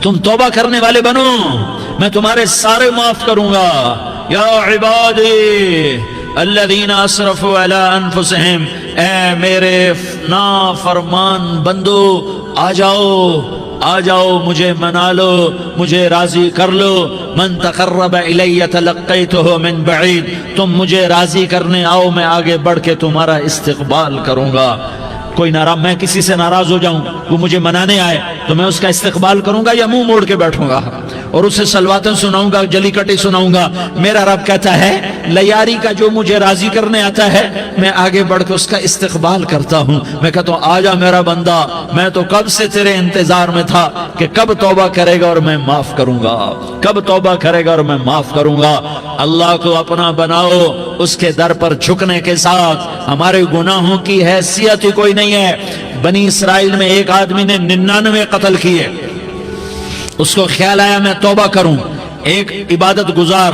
تم توبہ کرنے والے بنو، میں تمہارے سارے معاف کروں گا۔ یا عبادی الذین اسرفوا علی انفسہم، اے میرے نافرمان بندو آ جاؤ مجھے منا لو، مجھے راضی کر لو۔ من تقرب الی تلقیتہ من بعید، تم مجھے راضی کرنے آؤ، میں آگے بڑھ کے تمہارا استقبال کروں گا۔ کوئی ناراض، میں کسی سے ناراض ہو جاؤں، وہ مجھے منانے آئے تو میں اس کا استقبال کروں گا یا منہ موڑ کے بیٹھوں گا اور اسے سلواتیں سناؤں گا، جلی کٹی سناؤں گا؟ میرا رب کہتا ہے لیاری کا جو مجھے راضی کرنے آتا ہے میں آگے بڑھ کے اس کا استقبال کرتا ہوں۔ میں کہتا ہوں آ جا میرا بندہ، میں تو کب سے تیرے انتظار میں تھا کہ کب توبہ کرے گا اور میں معاف کروں گا، کب توبہ کرے گا اور میں معاف کروں گا۔ اللہ کو اپنا بناؤ، اس کے در پر جھکنے کے ساتھ ہمارے گناہوں کی حیثیت ہی کوئی نہیں ہے۔ بنی اسرائیل میں ایک آدمی نے 99 قتل کیے، اس کو خیال آیا میں توبہ کروں، ایک عبادت گزار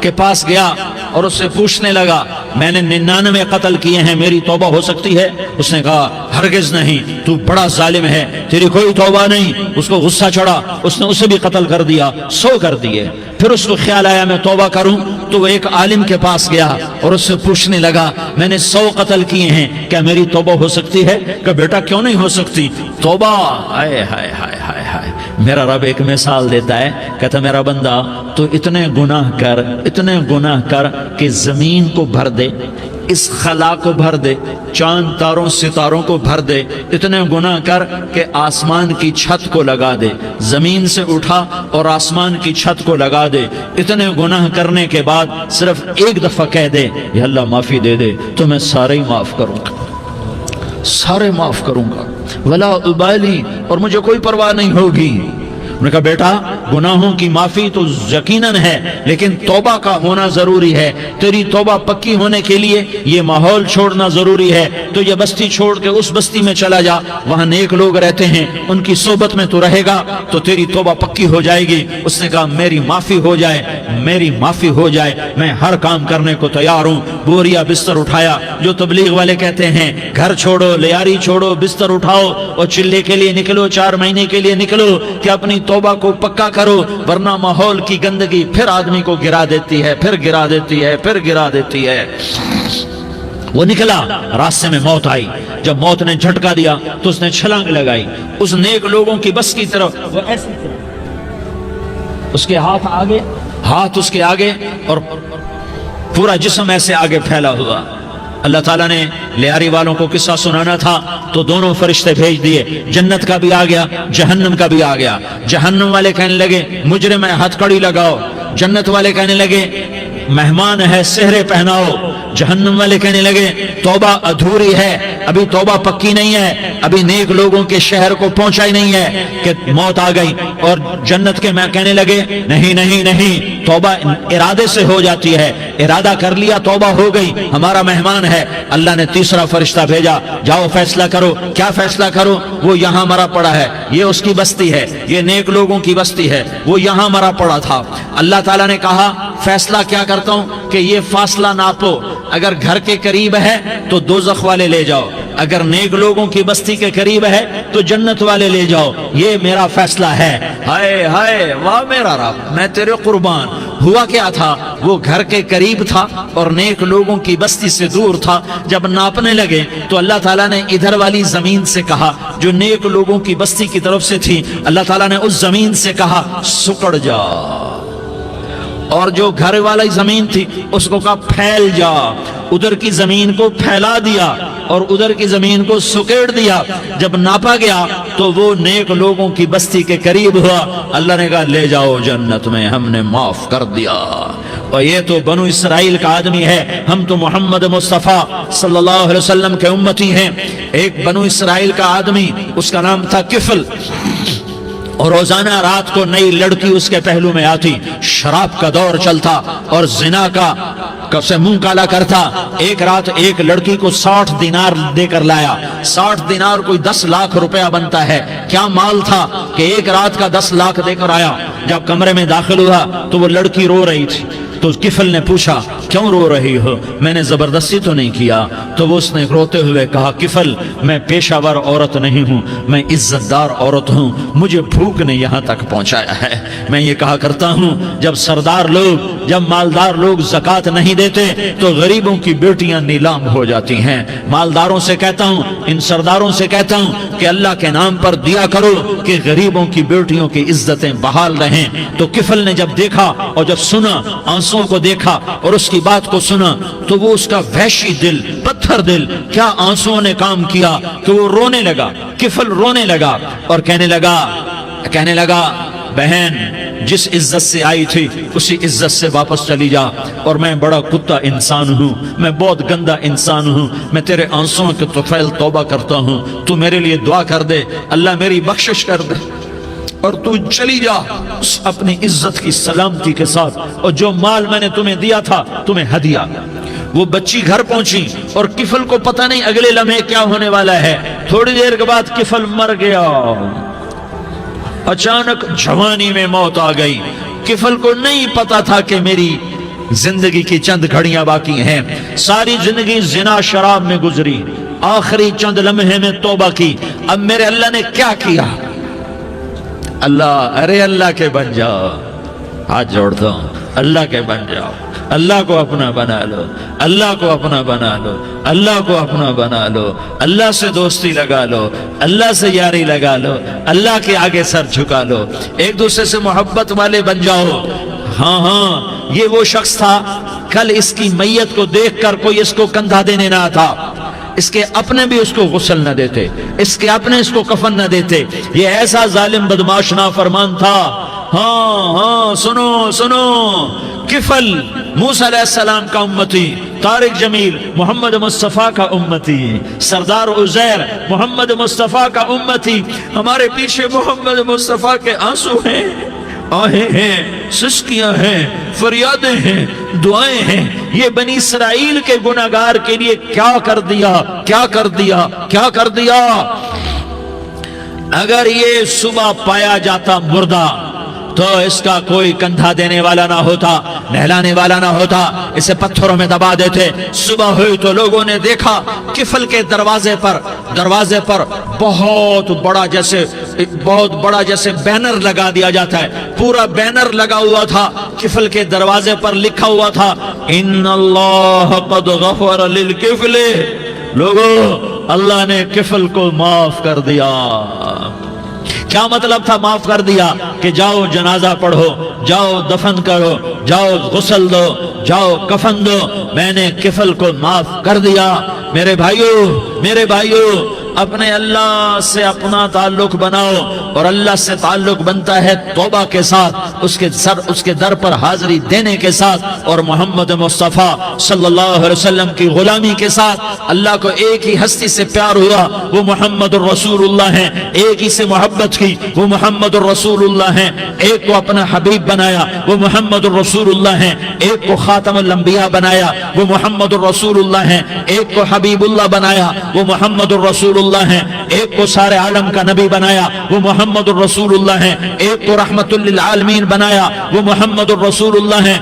کے پاس گیا اور اس سے پوچھنے لگا میں نے 99 قتل کیے ہیں، میری توبہ ہو سکتی ہے؟ اس نے کہا ہرگز نہیں، تو بڑا ظالم ہے، تیری کوئی توبہ نہیں۔ اس کو غصہ چڑھا، اس نے اسے بھی قتل کر دیا، 100 کر دیے۔ پھر اس کو خیال آیا میں توبہ کروں، تو وہ ایک عالم کے پاس گیا اور اس سے پوچھنے لگا میں نے 100 قتل کیے ہیں، کیا میری توبہ ہو سکتی ہے؟ کہ بیٹا کیوں نہیں ہو سکتی توبہ؟ ہائے ہائے ہائے ہائے ہائے، میرا رب ایک مثال دیتا ہے، کہتا میرا بندہ تو اتنے گناہ کر کہ زمین کو بھر دے، اس خلا کو بھر دے، چاند تاروں ستاروں کو بھر دے، اتنے گناہ کر کہ آسمان کی چھت کو لگا دے، زمین سے اٹھا اور آسمان کی چھت کو لگا دے۔ اتنے گناہ کرنے کے بعد صرف ایک دفعہ کہہ دے یا اللہ معافی دے دے تو میں سارے ہی معاف کروں گا، سارے معاف کروں گا، ولا ابالی، اور مجھے کوئی پرواہ نہیں ہوگی۔ انہوں نے کہا بیٹا گناہوں کی معافی تو یقیناً ہے لیکن توبہ کا ہونا ضروری ہے، تیری توبہ پکی ہونے کے لیے یہ ماحول چھوڑنا ضروری ہے۔ تو یہ بستی چھوڑ کے اس بستی میں چلا جا، وہاں نیک لوگ رہتے ہیں، ان کی صحبت میں تو رہے گا تو تیری توبہ پکی ہو جائے گی۔ اس نے کہا میری معافی ہو جائے، میری معافی ہو جائے، میں ہر کام کرنے کو تیار ہوں۔ بوریا بستر اٹھایا، جو تبلیغ والے کہتے ہیں گھر چھوڑو، لیاری چھوڑو، بستر اٹھاؤ اور چلے کے لیے نکلو، 4 مہینے کے لیے نکلو کہ اپنی توبہ کو پکا کرو، ورنہ ماحول کی گندگی پھر آدمی کو گرا دیتی ہے، پھر گرا دیتی ہے، پھر گرا دیتی ہے۔ وہ نکلا، راستے میں موت آئی، جب موت نے جھٹکا دیا تو اس نے چھلانگ لگائی اس نیک لوگوں کی بس کی طرف، وہ ایسی اس کے ہاتھ اس کے آگے اور پورا جسم ایسے آگے پھیلا ہوا۔ اللہ تعالیٰ نے لیاری والوں کو قصہ سنانا تھا تو دونوں فرشتے بھیج دیے، جنت کا بھی آ گیا، جہنم کا بھی آ گیا۔ جہنم والے کہنے لگے مجرم ہے ہتھ کڑی لگاؤ، جنت والے کہنے لگے مہمان ہے سہرے پہناؤ۔ جہنم والے کہنے لگے توبہ ادھوری ہے، ابھی توبہ پکی نہیں ہے، ابھی نیک لوگوں کے شہر کو پہنچا ہی نہیں ہے کہ موت آ گئی۔ اور جنت کے میں کہنے لگے نہیں نہیں نہیں، توبہ ارادے سے ہو جاتی ہے، ارادہ کر لیا توبہ ہو گئی، ہمارا مہمان ہے۔ اللہ نے تیسرا فرشتہ بھیجا، جاؤ فیصلہ کرو۔ کیا فیصلہ کرو؟ وہ یہاں مرا پڑا ہے، یہ اس کی بستی ہے، یہ نیک لوگوں کی بستی ہے، وہ یہاں مرا پڑا تھا۔ اللہ تعالیٰ نے کہا فیصلہ کیا کرتا ہوں کہ یہ فاصلہ ناپو، اگر گھر کے قریب ہے تو دوزخ والے لے جاؤ، اگر نیک لوگوں کی بستی کے قریب ہے تو جنت والے لے جاؤ، یہ میرا فیصلہ ہے۔ ہائے ہائے واہ میرا رب، میں تیرے قربان۔ ہوا کیا تھا؟ وہ گھر کے قریب تھا اور نیک لوگوں کی بستی سے دور تھا۔ جب ناپنے لگے تو اللہ تعالیٰ نے ادھر والی زمین سے کہا جو نیک لوگوں کی بستی کی طرف سے تھی، اللہ تعالیٰ نے اس زمین سے کہا سکڑ جا، اور جو گھر والی زمین تھی اس کو کہا پھیل جا۔ ادھر کی زمین کو پھیلا دیا اور ادھر کی زمین کو سکیڑ دیا۔ جب ناپا گیا تو وہ نیک لوگوں کی بستی کے قریب ہوا۔ اللہ نے کہا لے جاؤ جنت میں، ہم نے معاف کر دیا۔ اور یہ تو بنو اسرائیل کا آدمی ہے، ہم تو محمد مصطفیٰ صلی اللہ علیہ وسلم کے امتی ہیں۔ ایک بنو اسرائیل کا آدمی، اس کا نام تھا کفل، اور روزانہ رات کو نئی لڑکی اس کے پہلو میں آتی، شراب کا دور چلتا اور زنا کا سے منہ کالا کرتا۔ ایک رات ایک لڑکی کو 60 دینار دے کر لایا۔ 60 دینار کوئی 10 لاکھ روپیہ بنتا ہے۔ کیا مال تھا کہ ایک رات کا 10 لاکھ دے کر آیا۔ جب کمرے میں داخل ہوا تو وہ لڑکی رو رہی تھی، تو کفل نے پوچھا کیوں رو رہی ہو؟ میں نے زبردستی تو نہیں کیا۔ تو وہ اس نے روتے ہوئے کہا کفل میں پیشہ ور عورت نہیں ہوں، میں عزت دار عورت ہوں، مجھے بھوک نے یہاں تک پہنچایا ہے۔ میں یہ کہا کرتا ہوں جب سردار لوگ، جب مالدار لوگ زکوٰۃ نہیں دیتے تو غریبوں کی بیٹیاں نیلام ہو جاتی ہیں۔ مالداروں سے کہتا ہوں، ان سرداروں سے کہتا ہوں کہ اللہ کے نام پر دیا کرو کہ غریبوں کی بیٹیوں کی عزتیں بحال رہیں۔ تو کفل نے جب دیکھا اور جب سنا، آنسوں کو دیکھا اور اس کی بات کو سنا، تو وہ اس کا وحشی دل، پتھر دل، کیا آنسوں نے کام کیا کہ وہ رونے لگا۔ کفل رونے لگا اور کہنے لگا بہن جس عزت سے آئی تھی اسی عزت سے واپس چلی جا، اور میں بڑا کتا انسان ہوں، میں بہت گندا انسان ہوں، میں تیرے آنسوں کے طفیل توبہ کرتا ہوں، تو میرے لیے دعا کر دے، اللہ میری بخشش کر دے، اور تو چلی جا اپنی عزت کی سلامتی کے ساتھ، اور جو مال میں نے تمہیں دیا تھا تمہیں ہدیہ۔ وہ بچی گھر پہنچی اور کفل کو پتہ نہیں اگلے لمحے کیا ہونے والا ہے۔ تھوڑی دیر کے بعد کفل مر گیا، اچانک جوانی میں موت آ گئی۔ کفل کو نہیں پتا تھا کہ میری زندگی کی چند گھڑیاں باقی ہیں، ساری زندگی زنا شراب میں گزری، آخری چند لمحے میں توبہ کی۔ اب میرے اللہ نے کیا کیا؟ اللہ کے بن جاؤ، ہاتھ جوڑتا ہوں، اللہ کے بن جاؤ، اللہ کو اپنا بنا لو، اللہ کو اپنا بنا لو، اللہ کو اپنا بنا لو، اللہ سے دوستی لگا لو، اللہ سے یاری لگا لو، اللہ کے آگے سر جھکا لو، ایک دوسرے سے محبت والے بن جاؤ۔ ہاں یہ وہ شخص تھا، کل اس کی میت کو دیکھ کر کوئی اس کو کندھا دینے نہ آتا، اس کے اپنے بھی اس کو غسل نہ دیتے، اس کے اپنے اس کو کفن نہ دیتے، یہ ایسا ظالم بدماش نافرمان تھا۔ ہاں سنو، کفل موسیٰ علیہ السلام کا امتی، طارق جمیل محمد مصطفیٰ کا امتی، سردار عزیر محمد مصطفیٰ کا امتی، ہمارے پیچھے محمد مصطفیٰ کے آنسو ہیں، آہیں ہیں، سسکیاں ہیں، فریادیں ہیں، دعائیں ہیں۔ یہ بنی اسرائیل کے گناہگار کے لیے کیا کر دیا۔ اگر یہ صبح پایا جاتا مردہ تو اس کا کوئی کندھا دینے والا نہ ہوتا، نہلانے والا نہ ہوتا، اسے پتھروں میں دبا دیتے۔ صبح ہوئی تو لوگوں نے دیکھا کفل کے دروازے پر بہت بڑا جیسے بینر لگا دیا جاتا ہے، پورا بینر لگا ہوا تھا، کفل کے دروازے پر لکھا ہوا تھا ان اللہ قد غفر للکفل، لوگو اللہ نے کفل کو معاف کر دیا۔ کیا مطلب تھا معاف کر دیا؟ کہ جاؤ جنازہ پڑھو، جاؤ دفن کرو، جاؤ غسل دو، جاؤ کفن دو، میں نے کفل کو معاف کر دیا۔ میرے بھائیو اپنے اللہ سے اپنا تعلق بناؤ، اور اللہ سے تعلق بنتا ہے توبہ کے ساتھ، اس کے در پر حاضری دینے کے ساتھ، اور محمد مصطفیٰ صلی اللہ علیہ وسلم کی غلامی کے ساتھ۔ اللہ کو ایک ہی ہستی سے پیار ہوا، وہ محمد الرسول اللہ ہیں، ایک ہی سے محبت کی، وہ محمد الرسول اللہ ہیں، ایک کو اپنا حبیب بنایا، وہ محمد الرسول اللہ ہیں، ایک کو خاتم الانبیاء بنایا، وہ محمد الرسول اللہ ہیں، ایک کو حبیب اللہ بنایا، وہ محمد الرسول اللہ ہیں، ایک کو سارے عالم کا نبی بنایا، وہ محمد الرسول اللہ ہیں، ایک کو رحمت للعالمین بنایا، وہ محمد الرسول اللہ ہیں،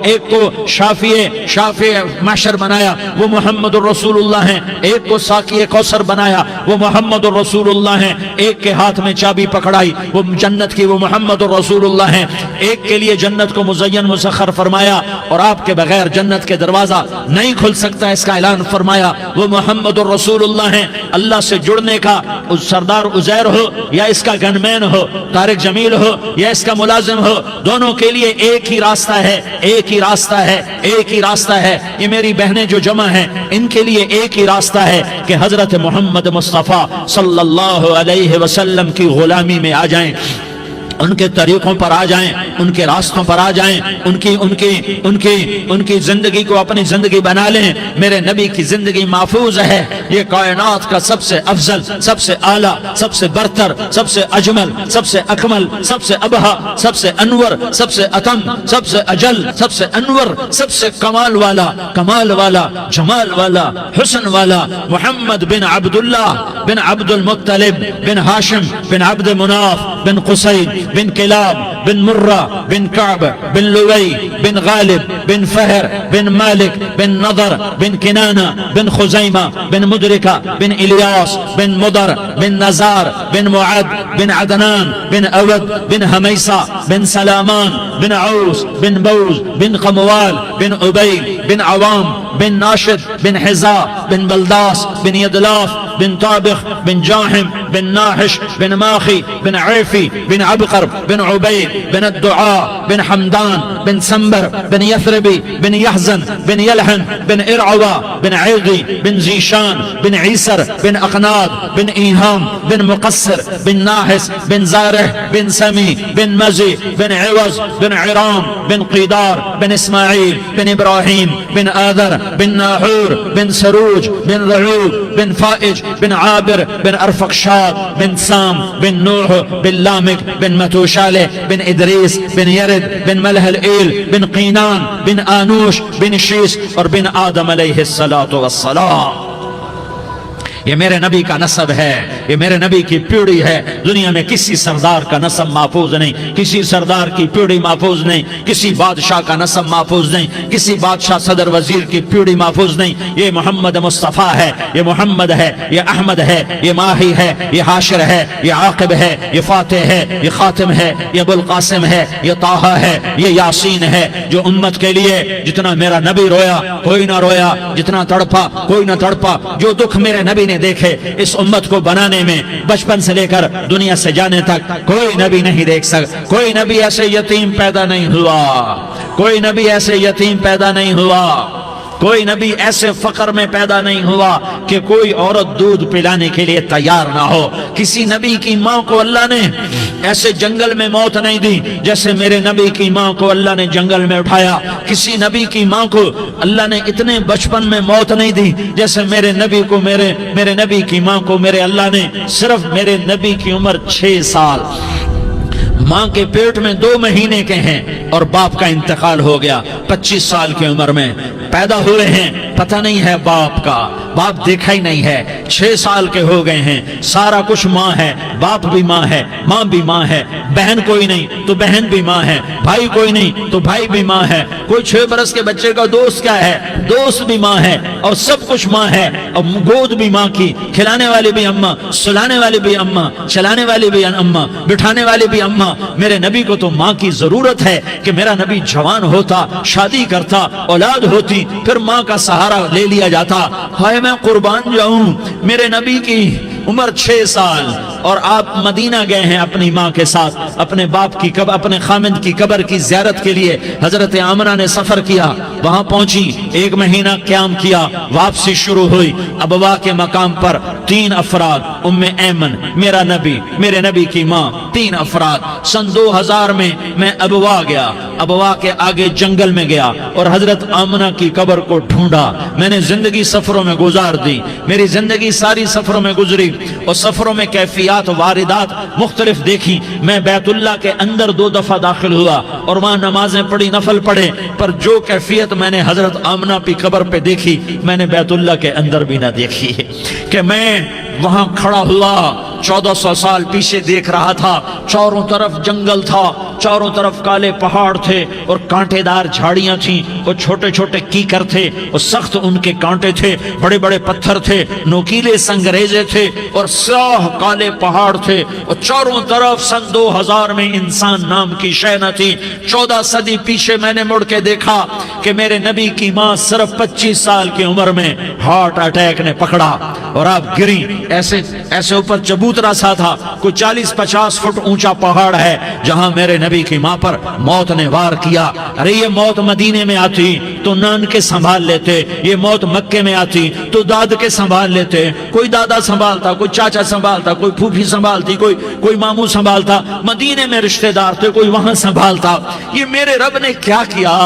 ایک کو شافع محشر بنایا، وہ محمد الرسول اللہ ہیں، ایک کو ساقی کوثر بنایا، وہ محمد الرسول اللہ ہیں، ایک کے ہاتھ میں چابی پکڑائی وہ جنت کی، وہ محمد الرسول اللہ ہیں، ایک کے لیے جنت کو مزین مسخر فرمایا اور آپ کے بغیر جنت کے دروازہ نہیں کھل سکتا اس کا اعلان فرمایا، وہ محمد الرسول اللہ ہیں۔ اللہ سے جڑنے کا سردار عزیر ہو یا اس کا گنمین ہو، طارق جمیل ہو یا اس کا ملازم ہو، دونوں کے لیے ایک ہی راستہ ہے۔ یہ میری بہنیں جو جمع ہیں ان کے لیے ایک ہی راستہ ہے کہ حضرت محمد مصطفیٰ صلی اللہ علیہ وسلم کی غلامی میں آ جائیں، ان کے طریقوں پر آ جائیں، ان کے راستوں پر آ جائیں، ان کی زندگی کو اپنی زندگی بنا لیں۔ میرے نبی کی زندگی محفوظ ہے، یہ کائنات کا سب سے افضل، سب سے اعلیٰ، سب سے برتر، سب سے اجمل، سب سے اکمل، سب سے ابہا، سب سے انور، سب سے اتم، سب سے اجل، سب سے انور، سب سے کمال والا، جمال والا، حسن والا، محمد بن عبداللہ بن عبد المطلب بن ہاشم بن عبد مناف بن قصی بن کلاب بن مرہ بن کعب بن لوی بن غالب بن فہر بن مالک بن نضر بن کنانہ بن خزیمہ بن مدرکہ بن الیاس بن مدر بن نزار بن معد بن عدنان بن اود بن حمیسہ بن سلامان بن عوس بن بوز بن قموال بن عبید بن عوام بن ناشد بن حزاء بن بلداس بن يدلاف بن طابخ بن جاحم بن ناحش بن ماخي بن عيفي بن عبقر بن عبيد بن الدعاء بن حمدان بن سنبر بن يثربي بن يحزن بن يلحن بن إرعوى بن عيغي بن زيشان بن عيسر بن أقناد بن إيهام بن مقصر بن ناحس بن زارح بن سمي بن مزي بن عوز بن عرام بن قيدار بن إسماعيل بن إبراهيم بن آذر بن ناحور بن سروج بن ذعوب بن فائج بن عابر بن أرفقشاد بن سام بن نوح بن لامك بن متوشالة بن إدريس بن يرد بن ملهلئيل بن قينان بن آنوش بن شيس اور بن آدم علیہ الصلاة والسلام. یہ میرے نبی کا نسب ہے، یہ میرے نبی کی پیڑھی ہے. دنیا میں کسی سردار کا نسب محفوظ نہیں، کسی سردار کی پیڑھی محفوظ نہیں، کسی بادشاہ کا نسب محفوظ نہیں، کسی بادشاہ صدر وزیر کی پیڑھی محفوظ نہیں. یہ محمد مصطفیٰ ہے، یہ محمد ہے، یہ احمد ہے، یہ ماہی ہے، یہ حاشر ہے، یہ عاقب ہے، یہ فاتح ہے، یہ خاتم ہے، یہ ابو القاسم ہے، یہ طٰہٰ ہے، یہ یاسین ہے. جو امت کے لیے جتنا میرا نبی رویا کوئی نہ رویا، جتنا تڑپا کوئی نہ تڑپا، جو دکھ میرے نبی نے دیکھے اس امت کو بنانے میں بچپن سے لے کر دنیا سے جانے تک کوئی نبی نہیں دیکھ سکتا. کوئی نبی ایسے یتیم پیدا نہیں ہوا، کوئی نبی ایسے یتیم پیدا نہیں ہوا، کوئی نبی ایسے فقر میں پیدا نہیں ہوا کہ کوئی عورت دودھ پلانے کے لیے تیار نہ ہو. کسی نبی کی ماں کو اللہ نے ایسے جنگل میں موت نہیں دی جیسے میرے نبی کی ماں کو اللہ نے جنگل میں اٹھایا. کسی نبی کی ماں کو اللہ نے اتنے بچپن میں موت نہیں دی جیسے میرے نبی کو میرے نبی کی ماں کو میرے اللہ نے صرف میرے نبی کی عمر 6 سال، ماں کے پیٹ میں 2 مہینے کے ہیں اور باپ کا انتقال ہو گیا 25 سال کی عمر میں. پیدا ہوئے ہیں پتہ نہیں ہے باپ کا، باپ دیکھا ہی نہیں ہے. 6 سال کے ہو گئے ہیں، سارا کچھ ماں ہے، باپ بھی ماں ہے، ماں بھی ماں ہے. بہن کوئی نہیں تو بہن بھی ماں ہے، بھائی کوئی نہیں تو بھائی بھی ماں ہے. کوئی 6 برس کے بچے کا دوست کیا ہے، دوست بھی ماں ہے، اور سب کچھ ماں ہے. اور گود بھی ماں کی، کھلانے والی بھی اماں، سلانے والی بھی اماں، چلانے والی بھی اماں، بٹھانے والی بھی اماں. میرے نبی کو تو ماں کی ضرورت ہے کہ میرا نبی جوان ہوتا، شادی کرتا، اولاد ہوتی، پھر ماں کا سہارا لے لیا جاتا. ہائے میں قربان جاؤں، میرے نبی کی عمر 6 سال اور آپ مدینہ گئے ہیں اپنی ماں کے ساتھ، اپنے باپ کی اپنے خامند کی قبر کی زیارت کے لیے. حضرت آمنہ نے سفر کیا، وہاں پہنچی، 1 مہینہ قیام کیا، واپسی شروع ہوئی. ابوا کے مقام پر 3 افراد، ام ایمن، میرا نبی، میرے نبی کی ماں، 3 افراد. سن 2000 میں ابوا گیا، ابوا کے آگے جنگل میں گیا اور حضرت آمنہ کی قبر کو ڈھونڈا. میں نے زندگی سفروں میں گزار دی، میری زندگی ساری سفروں میں گزری اور سفروں میں کیفیات واردات مختلف دیکھی. میں بیت اللہ کے اندر 2 دفعہ داخل ہوا اور وہاں نمازیں پڑھی، نفل پڑھے، پر جو کیفیت میں نے حضرت آمنہ کی قبر پہ دیکھی میں نے بیت اللہ کے اندر بھی نہ دیکھی. کہ میں وہاں کھڑا ہوا 1400 سال پیچھے دیکھ رہا تھا، چاروں طرف جنگل تھا، چاروں طرف کالے پہاڑ تھے اور کانٹے دار جھاڑیاں تھیں اور چھوٹے چھوٹے کیکر تھے اور سخت ان کے کانٹے تھے، بڑے بڑے پتھر تھے، نوکیلے سنگریزے تھے اور سیاہ کالے پہاڑ تھے اور چاروں طرف. سن 2000 میں انسان نام کی شے نہ تھی. 14 صدی پیچھے میں نے مڑ کے دیکھا کہ میرے نبی کی ماں صرف 25 سال کی عمر میں ہارٹ اٹیک نے پکڑا اور آپ گری. ایسے اوپر چبوترا سا تھا، کوئی 40-50 فٹ اونچا پہاڑ ہے جہاں میرے نبی کی ماں پر موت نے وار کیا. ارے یہ موت مدینے میں آتی تو نان کے سنبھال لیتے، یہ موت مکے میں آتی تو داد کے سنبھال لیتے. کوئی دادا سنبھالتا، کوئی چاچا سنبھالتا، کوئی پھوپھی سنبھالتی، کوئی ماموں سنبھالتا. مدینے میں رشتہ دار تھے، کوئی وہاں سنبھالتا. یہ میرے رب نے کیا کیا؟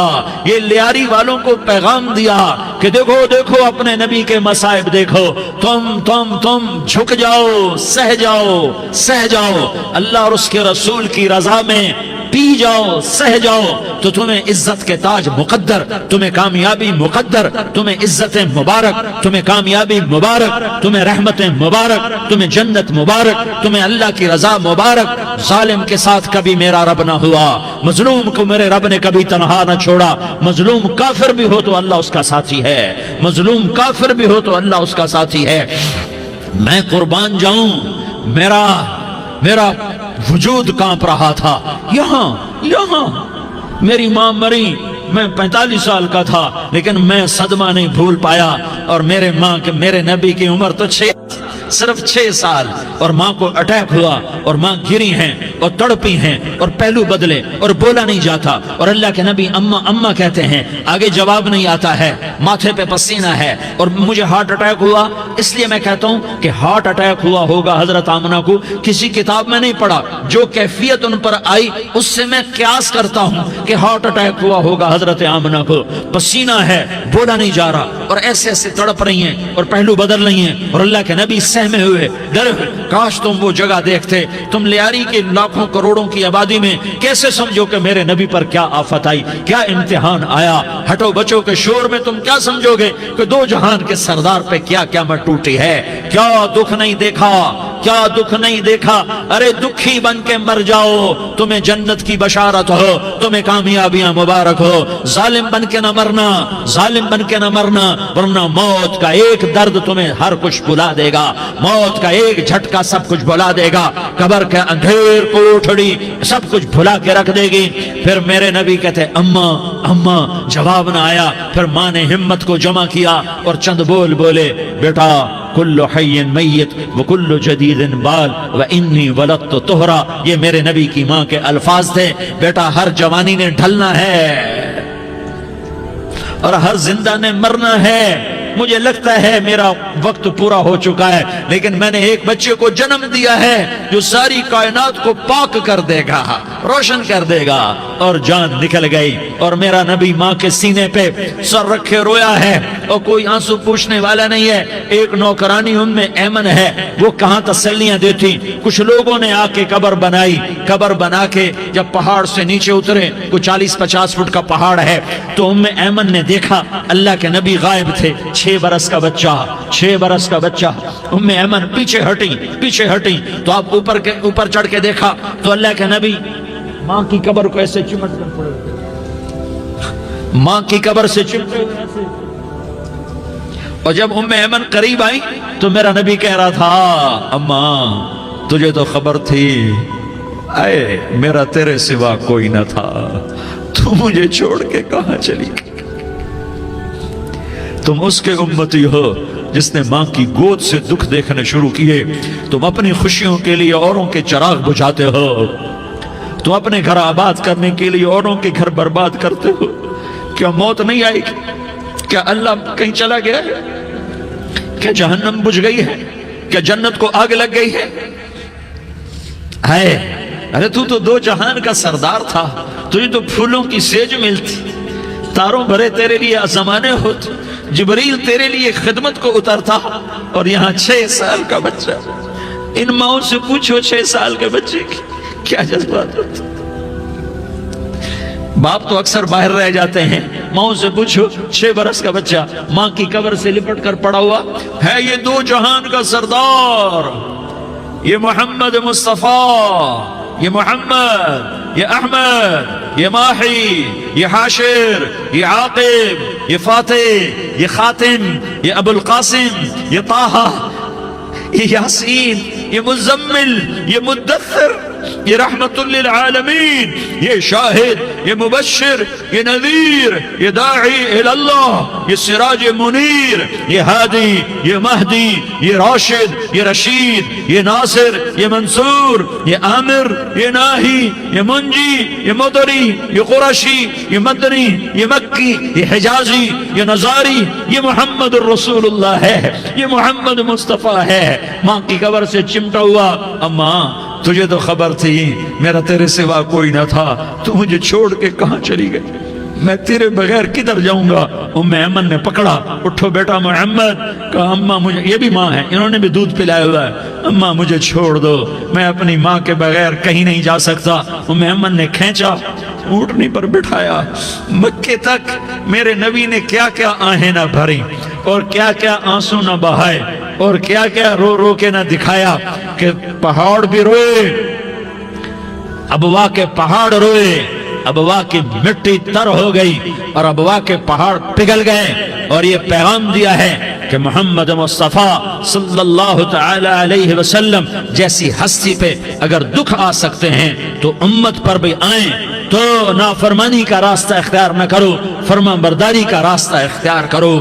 یہ لیاری والوں کو پیغام دیا کہ دیکھو دیکھو اپنے نبی کے مصائب دیکھو، تم جھک جاؤ، سہ جاؤ. اللہ اور اس کے رسول کی رضا میں پی جاؤ سہ جاؤ تو تمہیں عزت کے تاج مقدر، تمہیں کامیابی مقدر، تمہیں عزت مبارک، تمہیں کامیابی مبارک، تمہیں رحمت مبارک، تمہیں جنت مبارک، تمہیں اللہ کی رضا مبارک۔ ظالم کے ساتھ کبھی میرا رب نہ ہوا، مظلوم کو میرے رب نے کبھی تنہا نہ چھوڑا۔ مظلوم کافر بھی ہو تو اللہ اس کا ساتھی ہے، مظلوم کافر بھی ہو تو اللہ اس کا ساتھی ہے۔ میں قربان جاؤں، میرا وجود کانپ رہا تھا۔ یہاں میری ماں مری، میں 45 سال کا تھا، لیکن میں صدمہ نہیں بھول پایا۔ اور میرے نبی کی عمر تو صرف 6 سال، اور ماں کو اٹیک ہوا اور ماں گری ہیں اور تڑپی ہیں اور پہلو بدلے اور بولا نہیں جاتا، اور اللہ کے نبی اماں اماں کہتے ہیں، آگے جواب نہیں آتا ہے، ماتھے پہ پسینہ ہے، اور مجھے ہارٹ اٹیک ہوا۔ اس لیے میں کہتا ہوں کہ ہارٹ اٹیک ہوا ہوگا حضرت آمنہ کو، کسی کتاب میں نہیں پڑھا، جو کیفیت ان پر آئی اس سے میں قیاس کرتا ہوں کہ ہارٹ اٹیک ہوا ہوگا حضرت آمنہ کو۔ پسینہ ہے، بولا نہیں جا رہا، اور ایسے ایسے تڑپ رہی ہیں اور پہلو بدل رہی ہیں، اور اللہ کے نبی سہمے ہوئے ڈر، کاش تم وہ جگہ دیکھتے، تم لیاری کے لاکھوں کروڑوں کی آبادی میں کیسے سمجھو کہ میرے نبی پر کیا آفت آئی، کیا امتحان آیا۔ ہٹو بچوں کے شور میں تم کیا سمجھو گے کہ دو جہان کے سردار پہ کیا قیامت ٹوٹی ہے۔ کیا دکھ نہیں دیکھا، کیا دکھ نہیں دیکھا۔ ارے دکھی بن کے مر جاؤ، تمہیں جنت کی بشارت ہو، تمہیں کامیابیاں مبارک ہو۔ ظالم بن کے نہ مرنا، ظالم بن کے نہ مرنا، ورنہ موت کا ایک درد تمہیں ہر کچھ بلا دے گا، موت کا ایک جھٹکا سب کچھ بھلا دے گا، قبر کے اندھیر کوٹھڑی سب کچھ بھلا کے رکھ دے گی۔ پھر میرے نبی کہتے اماں، جواب نہ آیا۔ پھر ماں نے ہمت کو جمع کیا اور چند بولے، بیٹا کل حی میت وکل جدید بال وانی ولدت طہرا، یہ میرے نبی کی ماں کے الفاظ تھے۔ بیٹا ہر جوانی نے ڈھلنا ہے اور ہر زندہ نے مرنا ہے۔ مجھے لگتا ہے میرا وقت پورا ہو چکا ہے، لیکن میں نے ایک بچے کو جنم دیا ہے جو ساری کائنات کو پاک کر دے گا، روشن کر دے گا۔ اور جان نکل گئی، اور میرا نبی ماں کے سینے پہ سر رکھے رویا ہے، اور کوئی آنسو پوچھنے والا نہیں ہے۔ ایک نوکرانی ام ایمن ہے، وہ کہاں تسلیاں دیتی۔ کچھ لوگوں نے آ کے قبر بنائی، قبر بنا کے جب پہاڑ سے نیچے اترے، کوئی 40-50 فٹ کا پہاڑ ہے، تو ام ایمن نے دیکھا اللہ کے نبی غائب تھے، 6 برس کا بچہ۔ ام ایمن پیچھے ہٹی تو آپ اوپر چڑھ کے دیکھا تو اللہ کے نبی ماں کی قبر کو ایسے چمٹ کر پڑے، ماں کی قبر سے چمٹے ہوئے ایسے۔ اور جب ام ایمن قریب آئی تو میرا نبی کہہ رہا تھا، اماں تجھے تو خبر تھی، اے میرا تیرے سوا کوئی نہ تھا، تو مجھے چھوڑ کے کہاں چلی گئی۔ تم اس کے امتی ہو جس نے ماں کی گود سے دکھ دیکھنے شروع کیے۔ تم اپنی خوشیوں کے لیے اوروں کے چراغ بجھاتے ہو، تم اپنے گھر آباد کرنے کے لیے اوروں کے گھر برباد کرتے ہو۔ کیا موت نہیں آئے گی؟ کیا اللہ کہیں چلا گیا ہے؟ کیا جہنم بجھ گئی ہے؟ کیا جنت کو آگ لگ گئی ہے؟ ارے تو 2 جہان کا سردار تھا، تجھے تو پھولوں کی سیج ملتی، تاروں بھرے تیرے لیے زمانے ہوتے، جبریل تیرے لیے خدمت کو اترتا، اور یہاں 6 سال کا بچہ۔ ان ماؤں سے پوچھو 6 سال کے بچے کی کیا جذبات ہوتے۔ باپ تو اکثر باہر رہ جاتے ہیں، ماؤں سے پوچھو 6 برس کا بچہ ماں کی قبر سے لپٹ کر پڑا ہوا ہے۔ یہ 2 جہان کا سردار، یہ محمد مصطفیٰ، یہ محمد، یہ احمد، یہ ماہی، یہ حاشر، یہ عاقب، یہ فاتح، یہ خاتم، یہ ابو القاسم، یہ طٰہٰ، یہ یاسین، یہ مزمل، یہ مدثر، یہ رحمت للعالمین، یہ شاہد، یہ مبشر، یہ نذیر، یہ داعی اللہ، یہ سراج منیر، یہ ہادی، یہ مہدی، یہ راشد، یہ رشید، یہ ناصر، یہ منصور، یہ عامر، یہ ناہی، یہ منجی، یہ مدری، یہ قرشی، یہ مدنی، یہ مکی، یہ حجازی، یہ نظاری، یہ محمد الرسول اللہ ہے، یہ محمد مصطفیٰ ہے۔ ماں کی قبر سے چمٹا ہوا، اماں تجھے تو خبر تھی میرا تیرے سوا کوئی نہ تھا، تو مجھے چھوڑ کے کہاں چلی گئی۔ میں تیرے بغیر کدھر جاؤں گا؟ ایمن نے پکڑا، اٹھو بیٹا محمد، کہا اماں مجھے، یہ بھی ماں ہے، انہوں نے بھی دودھ پلایا ہوا ہے، اماں مجھے چھوڑ دو، میں اپنی ماں کے بغیر کہیں نہیں جا سکتا۔ ایمن نے کھینچا، اونٹنی پر بٹھایا، مکے تک میرے نبی نے کیا کیا آہیں نہ بھری، اور کیا کیا آنسو نہ بہائے، اور کیا کیا رو رو کے نہ دکھایا کہ پہاڑ بھی روئے، ابوا کے پہاڑ روئے، ابوا کی مٹی تر ہو گئی اور ابوا کے پہاڑ پگھل گئے، اور یہ پیغام دیا ہے کہ محمد مصطفیٰ صلی اللہ تعالی علیہ وسلم جیسی ہستی پہ اگر دکھ آ سکتے ہیں تو امت پر بھی آئیں، تو نافرمانی کا راستہ اختیار نہ کرو، فرما برداری کا راستہ اختیار کرو۔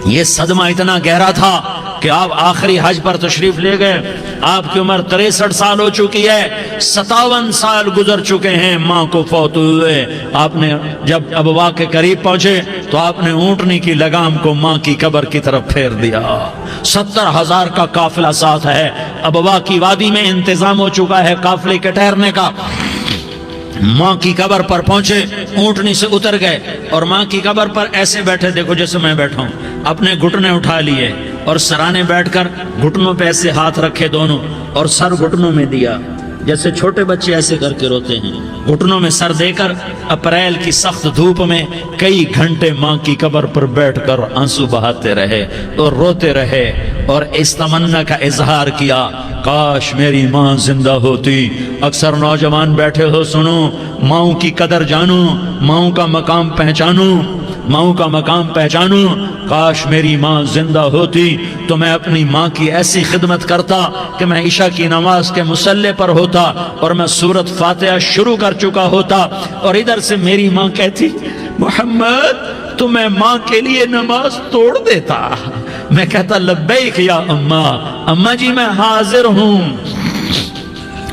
یہ صدمہ اتنا گہرا تھا کہ آپ آخری حج پر تشریف لے گئے، آپ کی عمر 63 سال ہو چکی ہے، 57 سال گزر چکے ہیں ماں کو فوت ہوئے۔ آپ نے جب ابوا کے قریب پہنچے تو آپ نے اونٹنی کی لگام کو ماں کی قبر کی طرف پھیر دیا۔ 70,000 کا قافلہ ساتھ ہے، ابوا کی وادی میں انتظام ہو چکا ہے قافلے کے ٹھہرنے کا۔ ماں کی قبر پر پہنچے، اونٹنی سے اتر گئے اور ماں کی قبر پر ایسے بیٹھے، دیکھو جیسے میں بیٹھا ہوں، اپنے گھٹنے اٹھا لیے اور سرانے بیٹھ کر گھٹنوں پہ ایسے ہاتھ رکھے دونوں، اور سر گھٹنوں میں دیا، جیسے چھوٹے بچے ایسے کر کے روتے ہیں، گھٹنوں میں سر دے کر اپریل کی سخت دھوپ میں کئی گھنٹے ماں کی قبر پر بیٹھ کر آنسو بہاتے رہے اور روتے رہے، اور اس تمنا کا اظہار کیا، کاش میری ماں زندہ ہوتی۔ اکثر نوجوان بیٹھے ہو، سنو، ماؤں کی قدر جانو، ماؤں کا مقام پہچانو، ماؤں کا مقام پہچانو۔ کاش میری ماں زندہ ہوتی تو میں اپنی ماں کی ایسی خدمت کرتا کہ میں عشاء کی نماز کے مصلی پر ہوتا اور میں سورۃ فاتحہ شروع کر چکا ہوتا، اور ادھر سے میری ماں کہتی محمد تو میں ماں کے لیے نماز توڑ دیتا، میں کہتا لبیک یا اماں، اماں جی میں حاضر ہوں۔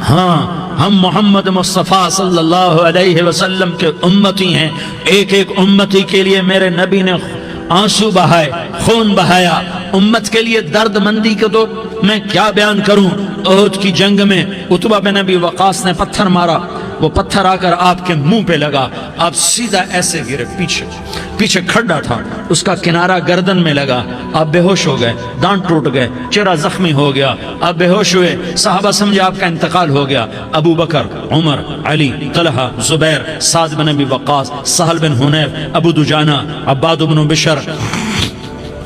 ہاں، ہم محمد مصطفیٰ صلی اللہ علیہ وسلم کے امتی ہیں، ایک ایک امتی کے لیے میرے نبی نے آنسو بہائے، خون بہایا، امت کے لیے درد مندی کو تو میں کیا بیان کروں۔ احد کی جنگ میں عتبہ بن ابی وقاص نے پتھر مارا، وہ پتھر آ کر آپ کے منہ پہ لگا، آپ سیدھا ایسے گرے، پیچھے کھڈا تھا، اس کا کنارہ گردن میں لگا، آپ بے ہوش ہو گئے، دانت ٹوٹ گئے، چہرہ زخمی ہو گیا، آپ بے ہوش ہوئے، صحابہ سمجھے آپ کا انتقال ہو گیا۔ ابو بکر، عمر، علی، طلحہ، زبیر، سعد بن ابی وقاص، سہل بن حنیف، ابو دجانہ، عباد بن بشر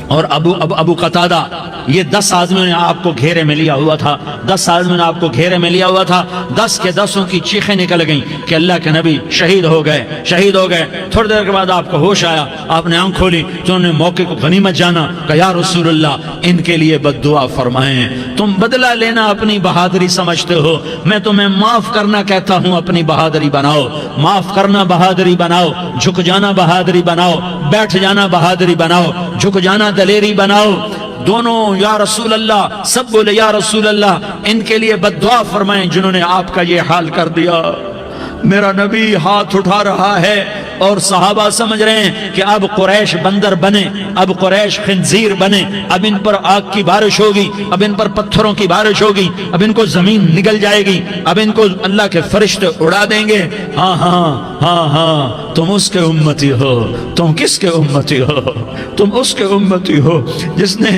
اور ابو قتادہ، یہ 10 آدمیوں نے آپ کو گھیرے میں لیا ہوا تھا، 10 آدمیوں نے آپ کو گھیرے میں لیا ہوا تھا، 10 کے 10 کی چیخیں نکل گئیں کہ اللہ کے نبی شہید ہو گئے۔ تھوڑی دیر کے بعد آپ کو ہوش آیا، آپ نے آنکھ کھولی تو انہوں نے موقع کو غنیمت جانا کہ یا رسول اللہ ان کے لیے بد دعا فرمائیں، تم بدلہ لینا اپنی بہادری سمجھتے ہو، میں تمہیں معاف کرنا کہتا ہوں، اپنی بہادری بناؤ، معاف کرنا بہادری بناؤ، جھک جانا بہادری بناؤ، بیٹھ جانا بہادری بناؤ، جھک جانا دلیری بناؤ۔ دونوں یا رسول اللہ، سب بولے یا رسول اللہ، ان کے لیے بد دعا فرمائیں جنہوں نے آپ کا یہ حال کر دیا۔ میرا نبی ہاتھ اٹھا رہا ہے اور صحابہ سمجھ رہے ہیں کہ اب قریش بندر بنے، اب قریش خنزیر بنے، اب ان پر آگ کی بارش ہوگی، اب ان پر پتھروں کی بارش ہوگی، اب ان کو زمین نگل جائے گی، اب ان کو اللہ کے فرشتے اڑا دیں گے۔ ہاں ہاں ہاں ہاں، تم اس کے امتی ہو۔ تم کس کے امتی ہو؟ تم اس کے امتی ہو جس نے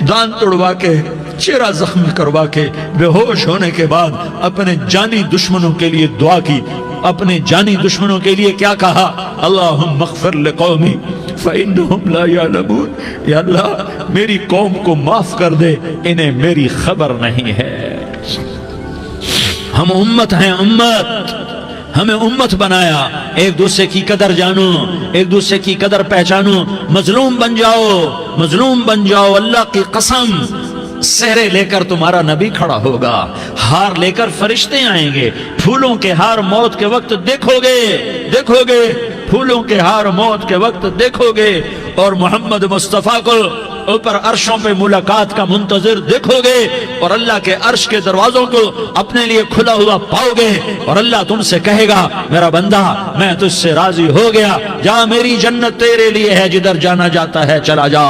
دان توڑوا کے، چہرہ زخمی کروا کے، بے ہوش ہونے کے بعد اپنے جانی دشمنوں کے لیے دعا کی، اپنے جانی دشمنوں کے لیے کیا کہا؟ اللہم اغفر لقومی فإنہم لا یعلمون، یا اللہ میری قوم کو معاف کر دے، انہیں میری خبر نہیں ہے۔ ہم امت ہیں، امت، ہمیں امت بنایا، ایک دوسرے کی قدر جانو، ایک دوسرے کی قدر پہچانو، مظلوم بن جاؤ، مظلوم بن جاؤ، اللہ کی قسم سہرے لے کر تمہارا نبی کھڑا ہوگا، ہار لے کر فرشتے آئیں گے، پھولوں کے ہار موت کے وقت دیکھو گے، پھولوں کے ہار موت کے وقت دیکھو گے، اور محمد مصطفیٰ کو اوپر عرشوں پہ ملاقات کا منتظر دیکھو گے، اور اللہ کے عرش کے دروازوں کو اپنے لیے کھلا ہوا پاؤ گے، اور اللہ تم سے کہے گا میرا بندہ میں تجھ سے راضی ہو گیا، جا میری جنت تیرے لیے ہے، جدھر جانا جاتا ہے چلا جا۔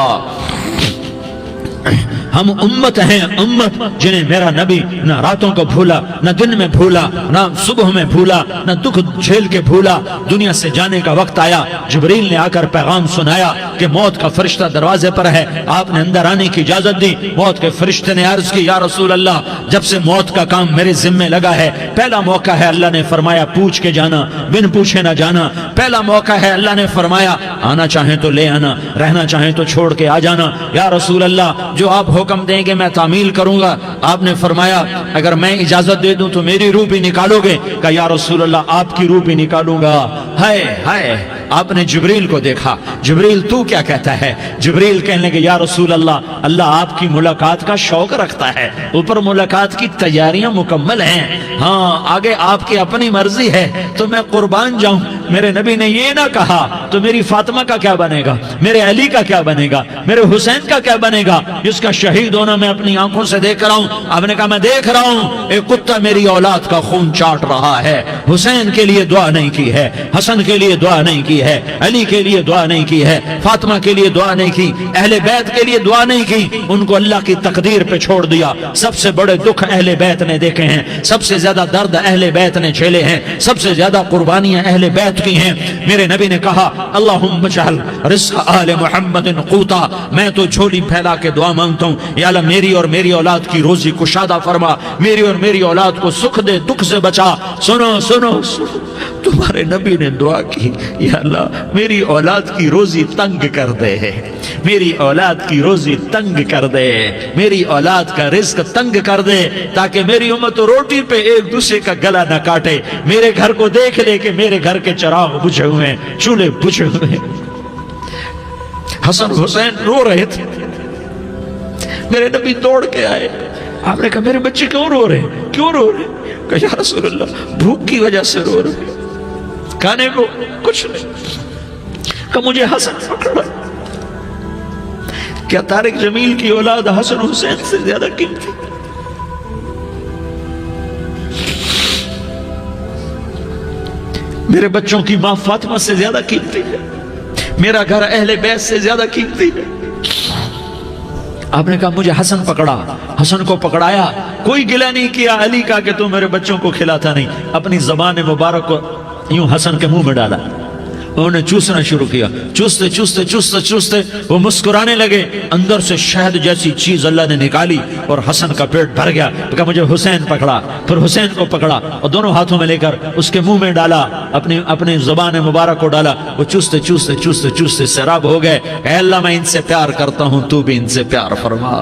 ہم امت ہیں، امت جنہیں میرا نبی نہ راتوں کو بھولا، نہ دن میں بھولا، نہ صبح میں بھولا، نہ دکھ جھیل کے بھولا۔ دنیا سے جانے کا وقت آیا، جبریل نے آ کر پیغام سنایا کہ موت کا فرشتہ دروازے پر ہے، آپ نے اندر آنے کی اجازت دی۔ موت کے فرشتے نے عرض کی، یا رسول اللہ، جب سے موت کا کام میرے ذمے لگا ہے، پہلا موقع ہے، اللہ نے فرمایا پوچھ کے جانا، بن پوچھے نہ جانا۔ پہلا موقع ہے، اللہ نے فرمایا آنا چاہیں تو لے آنا، رہنا چاہیں تو چھوڑ کے آ جانا۔ یا رسول اللہ، جو آپ حکم دیں گے میں تعمیل کروں گا۔ آپ نے فرمایا اگر میں اجازت دے دوں تو میری روح بھی نکالو گے؟ کہا یا رسول اللہ، آپ کی روح بھی نکالوں گا۔ ہائے ہائے، آپ نے جبریل کو دیکھا، جبریل تو کیا کہتا ہے؟ جبریل کہنے لگے یا رسول اللہ، اللہ آپ کی ملاقات کا شوق رکھتا ہے، اوپر ملاقات کی تیاریاں مکمل ہیں، ہاں آگے آپ کی اپنی مرضی ہے تو میں قربان جاؤں۔ میرے نبی نے یہ نہ کہا تو میری فاطمہ کا کیا بنے گا، میرے علی کا کیا بنے گا، میرے حسین کا کیا بنے گا، جس کا شہید ہونا میں اپنی آنکھوں سے دیکھ رہا ہوں۔ آپ نے کہا میں دیکھ رہا ہوں، ایک کتا میری اولاد کا خون چاٹ رہا ہے۔ حسین کے لیے دعا نہیں کی ہے، حسن کے لیے دعا نہیں کی ہے، علی کے لیے دعا نہیں کی ہے، فاطمہ کے لیے دعا نہیں کی، اہل بیت کے لیے دعا نہیں کی، ان کو اللہ کی تقدیر پہ چھوڑ دیا۔ سب سے بڑے دکھ اہل بیت نے دیکھے ہیں، سب سے زیادہ درد اہل بیت نے جھیلے ہیں، سب سے زیادہ قربانیاں اہل بیت کی ہیں۔ میرے نبی نے کہا اللہم اجعل رزق آل محمد قوتا، میں تو جھولی پھیلا کے دعا مانگتا ہوں، یا اللہ میری اور میری اولاد کی روزی کشادہ فرما، میری اور میری اولاد کو سکھ دے، دکھ سے بچا۔ سنو سنو سنو، تمہارے نبی نے دعا کی، یا اللہ میری اولاد کی روزی تنگ کر دے، میری اولاد کی روزی تنگ کر دے، میری اولاد کا رزق تنگ کر دے، تاکہ میری امت روٹی پہ ایک دوسرے کا گلا نہ کاٹے، میرے گھر کو دیکھ لے کہ میرے گھر کے چراغ بجھے ہوئے ہیں، چولہے بجھے ہوئے ہیں۔ حسن حسین رو رہے تھے، میرے نبی دوڑ کے آئے، آپ نے کہا میرے بچے کیوں رو رہے ہیں، کیوں رو رہے ہیں؟ کہا یا رسول اللہ بھوک کی وجہ سے رو رہے ہیں، کھانے کو کچھ نہیں۔ کہ مجھے حسن پکڑا۔ کیا طارق جمیل کی اولاد حسن حسین سے زیادہ قیمتی؟ میرے بچوں کی ماں فاطمہ سے زیادہ قیمتی ہے، میرا گھر اہل بیت سے زیادہ قیمتی ہے۔ آپ نے کہا مجھے حسن پکڑا، حسن کو پکڑایا، کوئی گلہ نہیں کیا علی کا کہ تو میرے بچوں کو کھلاتا نہیں، اپنی زبان مبارک کو یوں حسن کے منہ میں ڈالا، انہوں نے چوسنا شروع کیا، چوستے چوستے چوستے چوستے وہ مسکرانے لگے، اندر سے شہد جیسی چیز اللہ نے نکالی اور حسن کا پیٹ بھر گیا۔ تو کہا مجھے حسین پکڑا، پھر حسین کو پکڑا اور دونوں ہاتھوں میں لے کر اس کے منہ میں ڈالا، اپنی زبان مبارک کو ڈالا، وہ چوستے چوستے چوستے چوستے سیراب ہو گئے۔ اے اللہ میں ان سے پیار کرتا ہوں، تو بھی ان سے پیار فرما،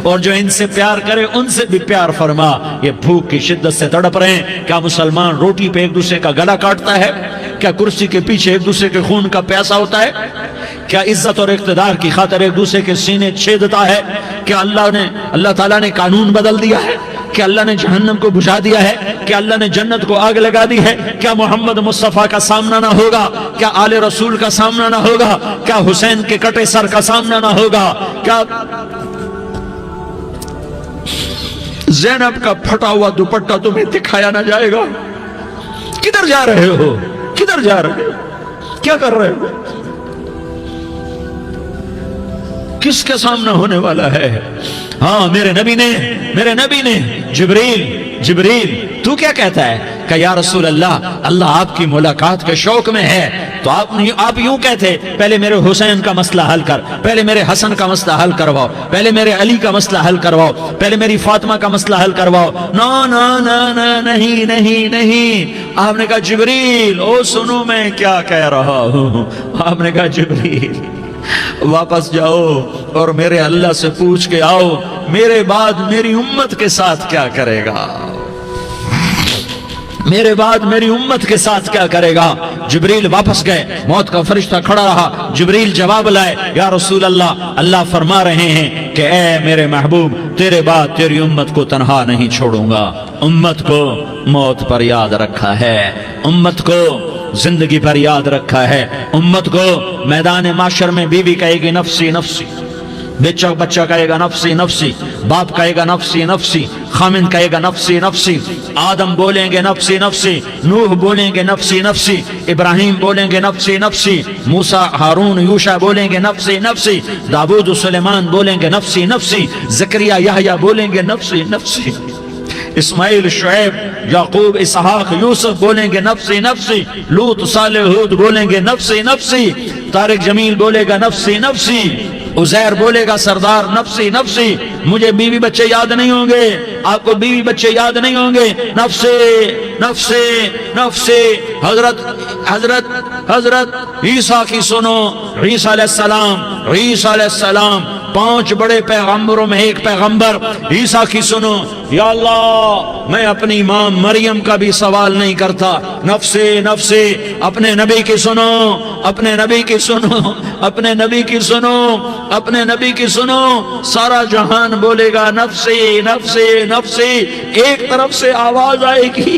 اور جو ان سے پیار کرے ان سے بھی پیار فرما۔ یہ بھوک کی شدت سے تڑپ رہے ہیں، کیا مسلمان روٹی پہ ایک دوسرے کا گلا کاٹتا ہے؟ کیا کرسی کے پیچھے ایک دوسرے کے خون کا پیاسا ہوتا ہے؟ کیا عزت اور اقتدار کی خاطر ایک دوسرے کے سینے چھیدتا ہے؟ کیا اللہ تعالیٰ نے قانون بدل دیا ہے؟ کیا اللہ نے جہنم کو بجھا دیا ہے؟ کیا اللہ نے جنت کو آگ لگا دی ہے؟ کیا محمد مصطفیٰ کا سامنا نہ ہوگا؟ کیا آل رسول کا سامنا نہ ہوگا؟ کیا حسین کے کٹے سر کا سامنا نہ ہوگا؟ کیا زینب کا پھٹا ہوا دوپٹہ تمہیں دکھایا نہ جائے گا؟ کدھر جا رہے ہو؟ کدھر جا رہے ہو؟ کیا کر رہے ہو؟ کس کے سامنا ہونے والا ہے؟ ہاں میرے نبی نے جبریل تو کیا کہتا ہے؟ کہ یا رسول اللہ، اللہ آپ کی ملاقات کے شوق میں ہے، تو آپ یوں کہتے پہلے میرے حسین کا مسئلہ حل کر، پہلے میرے حسن کا مسئلہ حل کرواؤ، پہلے میرے علی کا مسئلہ حل کرواؤ، پہلے میری فاطمہ کا مسئلہ حل کرواؤ۔ نا نا نا نا نہیں نہیں نہیں۔ آپ نے کہا جبریل او سنو میں کیا کہہ رہا ہوں۔ آپ نے کہا جبریل واپس جاؤ اور میرے اللہ سے پوچھ کے آؤ میرے بعد میری امت کے ساتھ کیا کرے گا، میرے بعد میری امت کے ساتھ کیا کرے گا۔ جبریل واپس گئے، موت کا فرشتہ کھڑا رہا، جبریل جواب لائے یا رسول اللہ، اللہ فرما رہے ہیں کہ اے میرے محبوب تیرے بعد تیری امت کو تنہا نہیں چھوڑوں گا، امت کو موت پر یاد رکھا ہے، امت کو زندگی پر یاد رکھا ہے، امت کو میدان معاشر میں بیوی کہے گی نفسی نفسی، بچہ کہے گا نفسی نفسی، باپ کہے گا نفسی نفسی، خامن کہے گا نفسی نفسی، آدم بولیں گے نفسی نفسی، نوح بولیں گے نفسی نفسی، ابراہیم بولیں گے نفسی نفسی، موسیٰ ہارون یوشع بولیں گے نفسی نفسی، داؤد و سلیمان بولیں گے نفسی نفسی، زکریا یحییٰ بولیں گے نفسی نفسی، اسماعیل شعیب یعقوب اسحاق یوسف بولیں گے نفسی نفسی، لوط صالح ہود بولیں گے نفسی نفسی، طارق جمیل بولے گا نفسی نفسی، عزیر بولے گا سردار نفسی نفسی، مجھے بیوی بچے یاد نہیں ہوں گے، آپ کو بیوی بچے یاد نہیں ہوں گے، نفسی نفسی نفسی۔ حضرت عیسیٰ کی سنو، عیسیٰ علیہ السلام 5 بڑے پیغمبروں میں ایک پیغمبر، عیسیٰ کی سنو، یا اللہ میں اپنی ماں مریم کا بھی سوال نہیں کرتا، نفسی نفسی۔ اپنے نبی کی سنو، اپنے نبی کی سنو، اپنے نبی کی سنو، اپنے نبی کی سنو، سارا جہان بولے گا نفسی نفسی نفسی۔ ایک طرف سے آواز آئے گی،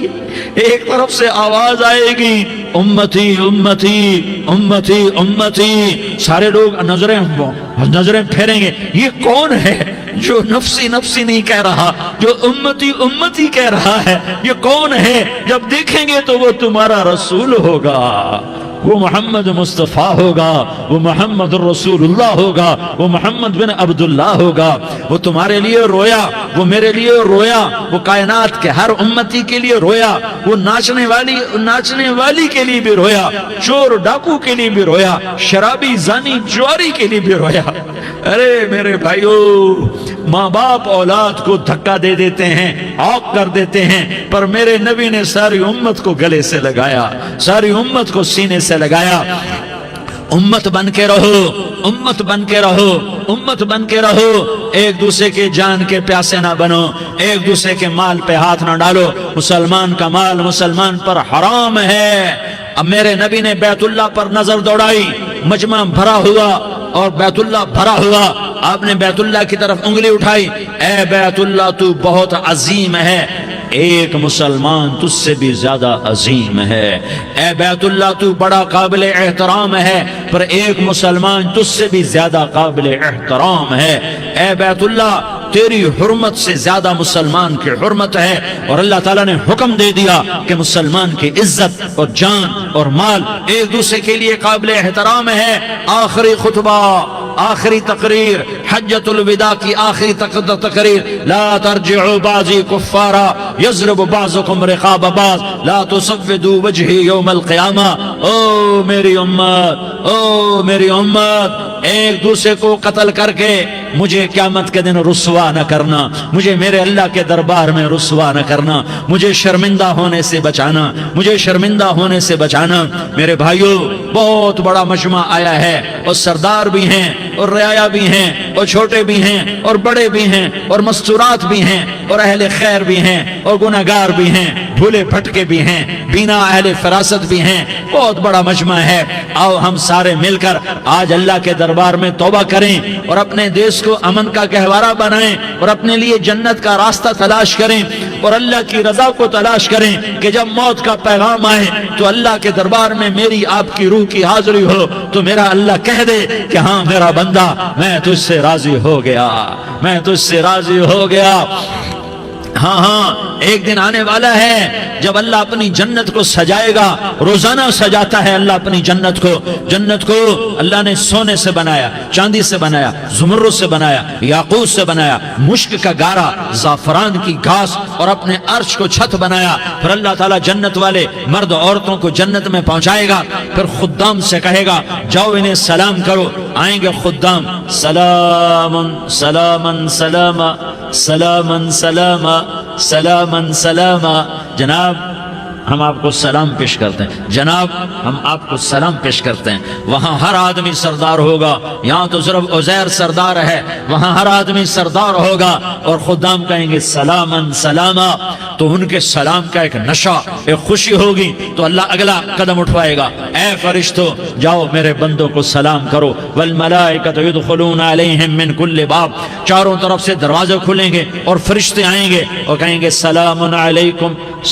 ایک طرف سے آواز آئے گی، امتی امتی امتی امتی۔ سارے لوگ نظریں پھیریں گے، یہ کون ہے جو نفسی نفسی نہیں کہہ رہا، جو امتی امتی کہہ رہا ہے، یہ کون ہے؟ جب دیکھیں گے تو وہ تمہارا رسول ہوگا، وہ محمد مصطفیٰ ہوگا، وہ محمد رسول اللہ ہوگا، وہ محمد بن عبداللہ ہوگا۔ وہ تمہارے لیے رویا، وہ میرے لیے رویا، وہ کائنات کے ہر امتی کے لیے رویا، وہ ناچنے والی کے لیے بھی رویا، چور ڈاکو کے لیے بھی رویا، شرابی زانی جواری کے لیے بھی رویا۔ ارے میرے بھائیو، ماں باپ اولاد کو دھکا دے دیتے ہیں، عوق کر دیتے ہیں، پر میرے نبی نے ساری امت کو گلے سے لگایا، ساری امت کو سینے سے لگایا۔ امت بن کے رہو، امت بن کے رہو، امت بن کے رہو، ایک دوسرے کے جان کے پیاسے نہ بنو، ایک دوسرے کے مال پہ ہاتھ نہ ڈالو۔ مسلمان کا مال مسلمان پر حرام ہے۔ اب میرے نبی نے بیت اللہ پر نظر دوڑائی، مجمع بھرا ہوا اور بیت اللہ بھرا ہوا، آپ نے بیت اللہ کی طرف انگلی اٹھائی، اے بیت اللہ تو بہت عظیم ہے، ایک مسلمان تجھ سے بھی زیادہ عظیم ہے، اے بیت اللہ تو بڑا قابل احترام ہے، پر ایک مسلمان تجھ سے بھی زیادہ قابل احترام ہے، اے بیت اللہ تیری حرمت سے زیادہ مسلمان کی حرمت ہے۔ اور اللہ تعالیٰ نے حکم دے دیا کہ مسلمان کی عزت اور جان اور مال ایک دوسرے کے لیے قابل احترام ہے۔ آخری خطبہ، آخری تقریر، حجۃ الوداع کی آخری تقریر، لا ترجعوا بعضی کفارا یضرب بعضکم رقاب بعض لا تسودوا وجہی یوم القیامہ۔ او میری امت، او میری امت، ایک دوسرے کو قتل کر کے مجھے قیامت کے دن رسوا نہ کرنا، مجھے میرے اللہ کے دربار میں رسوا نہ کرنا، مجھے شرمندہ ہونے سے بچانا، مجھے شرمندہ ہونے سے بچانا۔ میرے بھائیو، بہت بڑا مجمع آیا ہے، اور سردار بھی ہیں اور رعایا بھی ہیں اور چھوٹے بھی ہیں اور بڑے بھی ہیں اور مستورات بھی ہیں اور اہل خیر بھی ہیں اور گناہگار بھی ہیں، بھولے بھٹکے بھی ہیں، بینا اہل فراست بھی ہیں، بہت بڑا مجمع ہے۔ آؤ ہم سارے مل کر آج اللہ کے دربار میں توبہ کریں اور اپنے دیش کو امن کا گہوارہ بنائیں اور اپنے لیے جنت کا راستہ تلاش کریں اور اللہ کی رضا کو تلاش کریں کہ جب موت کا پیغام آئے تو اللہ کے دربار میں میری آپ کی روح کی حاضری ہو تو میرا اللہ کہہ دے کہ ہاں میرا بندہ، میں تجھ سے راضی ہو گیا، میں تجھ سے راضی ہو گیا۔ ہاں ہاں، ایک دن آنے والا ہے جب اللہ اپنی جنت کو سجائے گا، روزانہ سجاتا ہے اللہ اپنی جنت کو۔ جنت کو اللہ نے سونے سے بنایا، چاندی سے بنایا، زمرد سے بنایا، یاقوت سے بنایا، مشک کا گارا، زعفران کی گھاس اور اپنے عرش کو چھت بنایا۔ پھر اللہ تعالیٰ جنت والے مرد عورتوں کو جنت میں پہنچائے گا، پھر خدام سے کہے گا جاؤ انہیں سلام کرو۔ آئیں گے خدام، سلامن سلامن سلاما سلامن سلاما سلامن سلاما۔ جناب ہم آپ کو سلام پیش کرتے ہیں، جناب ہم آپ کو سلام پیش کرتے ہیں۔ وہاں ہر آدمی سردار ہوگا، یہاں تو صرف عزیر سردار ہے، وہاں ہر آدمی سردار ہوگا اور خدام کہیں گے سلامن سلاما۔ تو ان کے سلام کا ایک نشہ، ایک خوشی ہوگی، تو اللہ اگلا قدم اٹھوائے گا، اے فرشتو جاؤ میرے بندوں کو سلام کرو۔ والملائکۃ یدخلون علیہم من کل باب، چاروں طرف سے دروازے کھلیں گے اور فرشتے آئیں گے اور کہیں گے سلام علیکم،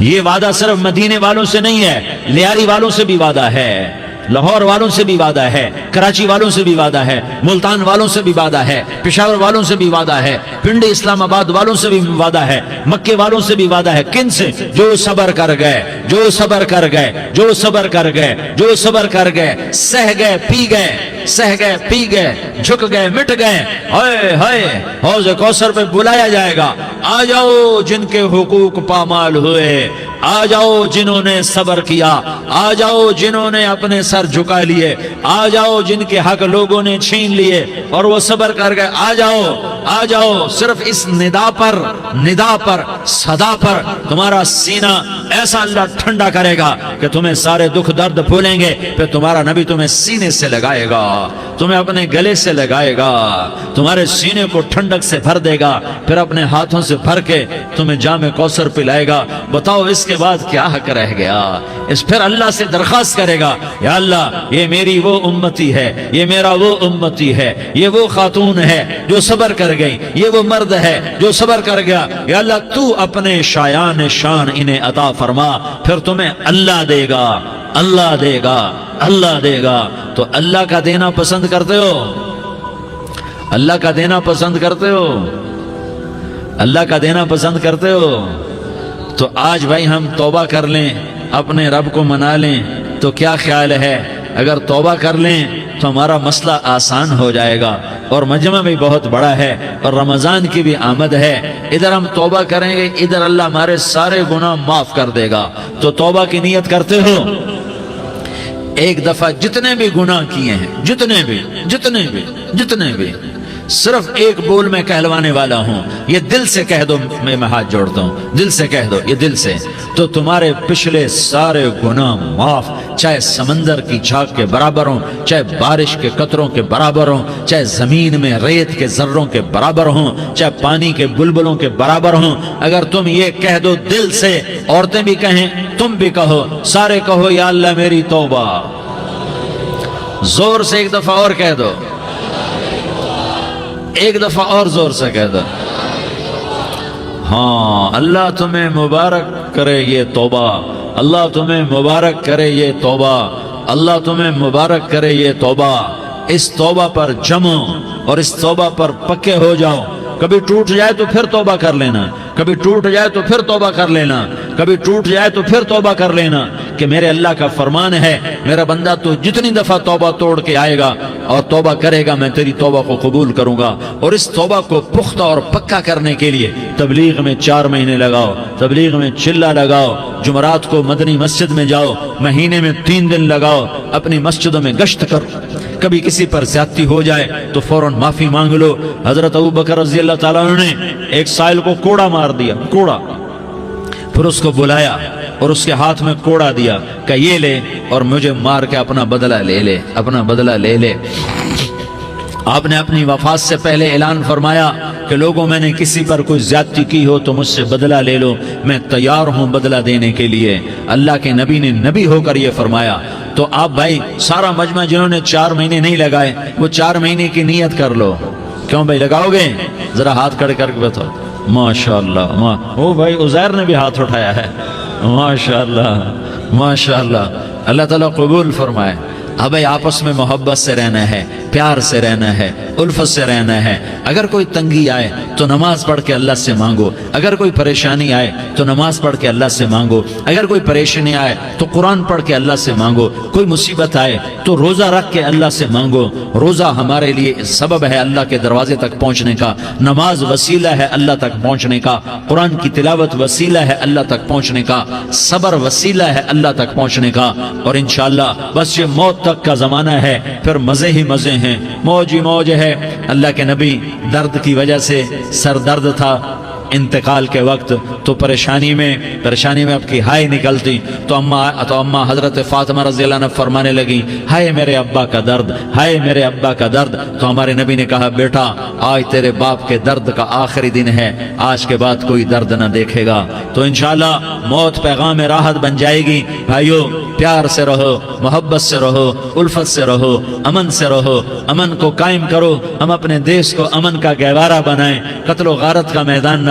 یہ وعدہ صرف مدینے والوں سے نہیں ہے، لیاری والوں سے بھی وعدہ ہے، لاہور والوں سے بھی وعدہ ہے، کراچی والوں سے بھی وعدہ ہے، ملتان والوں سے بھی وعدہ ہے، پشاور والوں سے بھی وعدہ ہے، پنڈی اسلام آباد والوں سے بھی وعدہ ہے، مکے والوں سے بھی وعدہ ہے۔ کن سے؟ جو صبر کر گئے، جو صبر کر گئے، جو صبر کر گئے، جو صبر کر گئے، سہ گئے پی گئے، سہ گئے پی گئے، جھک گئے مٹ گئے، ہائے ہائے حوض کوثر پہ بلایا جائے گا، آ جاؤ جن کے حقوق پامال ہوئے، آ جاؤ جنہوں نے صبر کیا، آ جاؤ جنہوں نے اپنے سر جھکا لیے، آ جاؤ جن کے حق لوگوں نے چھین لیے اور وہ صبر کر گئے، آ جاؤ آ جاؤ۔ صرف اس ندا پر صدا پر تمہارا سینہ ایسا اللہ ٹھنڈا کرے گا کہ تمہیں سارے دکھ درد بھولیں گے، پھر تمہارا نبی تمہیں سینے سے لگائے گا، تمہیں اپنے گلے سے لگائے گا، تمہارے سینے کو ٹھنڈک سے بھر دے گا، پھر اپنے ہاتھوں سے بھر کے تمہیں جام کوثر پلائے گا۔ بتاؤ اس کے بعد کیا حق رہ گیا؟ اس پھر اللہ سے درخواست کرے گا، یا اللہ یہ میری وہ امتی ہے، یہ میرا وہ امتی ہے، یہ وہ خاتون ہے جو صبر کر گئی، یہ وہ مرد ہے جو صبر کر گیا، یا اللہ تو اپنے شایان شان انہیں عطا فرما، پھر تمہیں اللہ دے گا، اللہ دے گا، اللہ دے گا۔ تو اللہ کا دینا پسند کرتے ہو؟ اللہ کا دینا پسند کرتے ہو؟ اللہ کا دینا پسند کرتے ہو؟ تو آج بھائی ہم توبہ کر لیں، اپنے رب کو منا لیں، تو کیا خیال ہے اگر توبہ کر لیں تو ہمارا مسئلہ آسان ہو جائے گا، اور مجمع بھی بہت بڑا ہے اور رمضان کی بھی آمد ہے، ادھر ہم توبہ کریں گے، ادھر اللہ ہمارے سارے گناہ معاف کر دے گا۔ تو توبہ کی نیت کرتے ہو؟ ایک دفعہ جتنے بھی گناہ کیے ہیں، جتنے بھی صرف ایک بول میں کہلوانے والا ہوں، یہ دل سے کہہ دو، میں ہاتھ جوڑتا ہوں، دل سے کہہ دو، یہ دل سے، تو تمہارے پچھلے سارے گناہ معاف، چاہے سمندر کی جھاگ کے برابر ہوں، چاہے بارش کے قطروں کے برابر ہوں، چاہے زمین میں ریت کے ذروں کے برابر ہوں، چاہے پانی کے بلبلوں کے برابر ہوں۔ اگر تم یہ کہہ دو دل سے، عورتیں بھی کہیں، تم بھی کہو، سارے کہو یا اللہ میری توبہ، زور سے ایک دفعہ اور کہہ دو، ایک دفعہ اور زور سے کہہ دو۔ ہاں، اللہ تمہیں مبارک کرے یہ توبہ، اللہ تمہیں مبارک کرے یہ توبہ، اللہ تمہیں مبارک کرے یہ توبہ۔ اس توبہ پر جمو اور اس توبہ پر پکے ہو جاؤ۔ کبھی ٹوٹ جائے تو پھر توبہ کر لینا، کبھی ٹوٹ جائے تو پھر توبہ کر لینا، کبھی ٹوٹ جائے تو پھر توبہ کر لینا، کہ میرے اللہ کا فرمان ہے، میرا بندہ تو جتنی دفعہ توبہ توڑ کے آئے گا اور توبہ کرے گا، میں تیری توبہ کو قبول کروں گا۔ اور اس توبہ کو پختہ اور پکا کرنے کے لیے تبلیغ میں 4 مہینے لگاؤ، تبلیغ میں چلہ لگاؤ، جمعرات کو مدنی مسجد میں جاؤ، مہینے میں 3 دن لگاؤ، اپنی مسجدوں میں گشت کرو، کبھی کسی پر زیادتی ہو جائے تو فوراً معافی مانگ لو۔ حضرت ابوبکر رضی اللہ تعالیٰ عنہ نے ایک سائل کو کوڑا مار دیا، کوڑا، پھر اس کو بلایا اور اس کے ہاتھ میں کوڑا دیا کہ یہ لے اور مجھے مار کے اپنا بدلہ لے لے، اپنا بدلہ لے لے۔ آپ نے اپنی وفات سے پہلے اعلان فرمایا کہ لوگوں میں نے کسی پر کوئی زیادتی کی ہو تو مجھ سے بدلہ لے لو، میں تیار ہوں بدلہ دینے کے لیے۔ اللہ کے نبی نے نبی ہو کر یہ فرمایا۔ تو آپ بھائی سارا مجمع جنہوں نے 4 مہینے نہیں لگائے، وہ 4 مہینے کی نیت کر لو۔ کیوں بھائی لگاؤ گے؟ ذرا ہاتھ کھڑے کر کے بتاؤ۔ ماشاءاللہ، وہ بھائی عزیر نے بھی ہاتھ اٹھایا ہے، ماشاءاللہ ماشاءاللہ، اللہ تعالیٰ قبول فرمائے۔ اب بھائی آپس میں محبت سے رہنا ہے، پیار سے رہنا ہے، الفت سے رہنا ہے۔ اگر کوئی تنگی آئے تو نماز پڑھ کے اللہ سے مانگو، اگر کوئی پریشانی آئے تو نماز پڑھ کے اللہ سے مانگو، اگر کوئی پریشانی آئے تو قرآن پڑھ کے اللہ سے مانگو، کوئی مصیبت آئے تو روزہ رکھ کے اللہ سے مانگو۔ روزہ ہمارے لیے سبب ہے اللہ کے دروازے تک پہنچنے کا، نماز وسیلہ ہے اللہ تک پہنچنے کا، قرآن کی تلاوت وسیلہ ہے اللہ تک پہنچنے کا، صبر وسیلہ ہے اللہ تک پہنچنے کا۔ اور انشاءاللہ بس یہ موت تک کا زمانہ ہے، پھر مزے ہی مزے ہیں، موج ہی موج ہے۔ اللہ کے نبی درد کی وجہ سے سر درد تھا انتقال کے وقت، تو پریشانی میں اب کی ہائے نکلتی، تو اما حضرت فاطمہ رضی اللہ عنہ فرمانے لگی، ہائے میرے ابا کا درد، ہائے میرے ابا کا درد۔ تو ہمارے نبی نے کہا، بیٹا آج تیرے باپ کے درد کا آخری دن ہے، آج کے بعد کوئی درد نہ دیکھے گا۔ تو انشاءاللہ موت پیغام راحت بن جائے گی۔ بھائیو پیار سے رہو، محبت سے رہو، الفت سے رہو، امن سے رہو، امن کو قائم کرو۔ ہم اپنے دیش کو امن کا گہوارہ بنائیں، قتل و غارت کا میدان نہ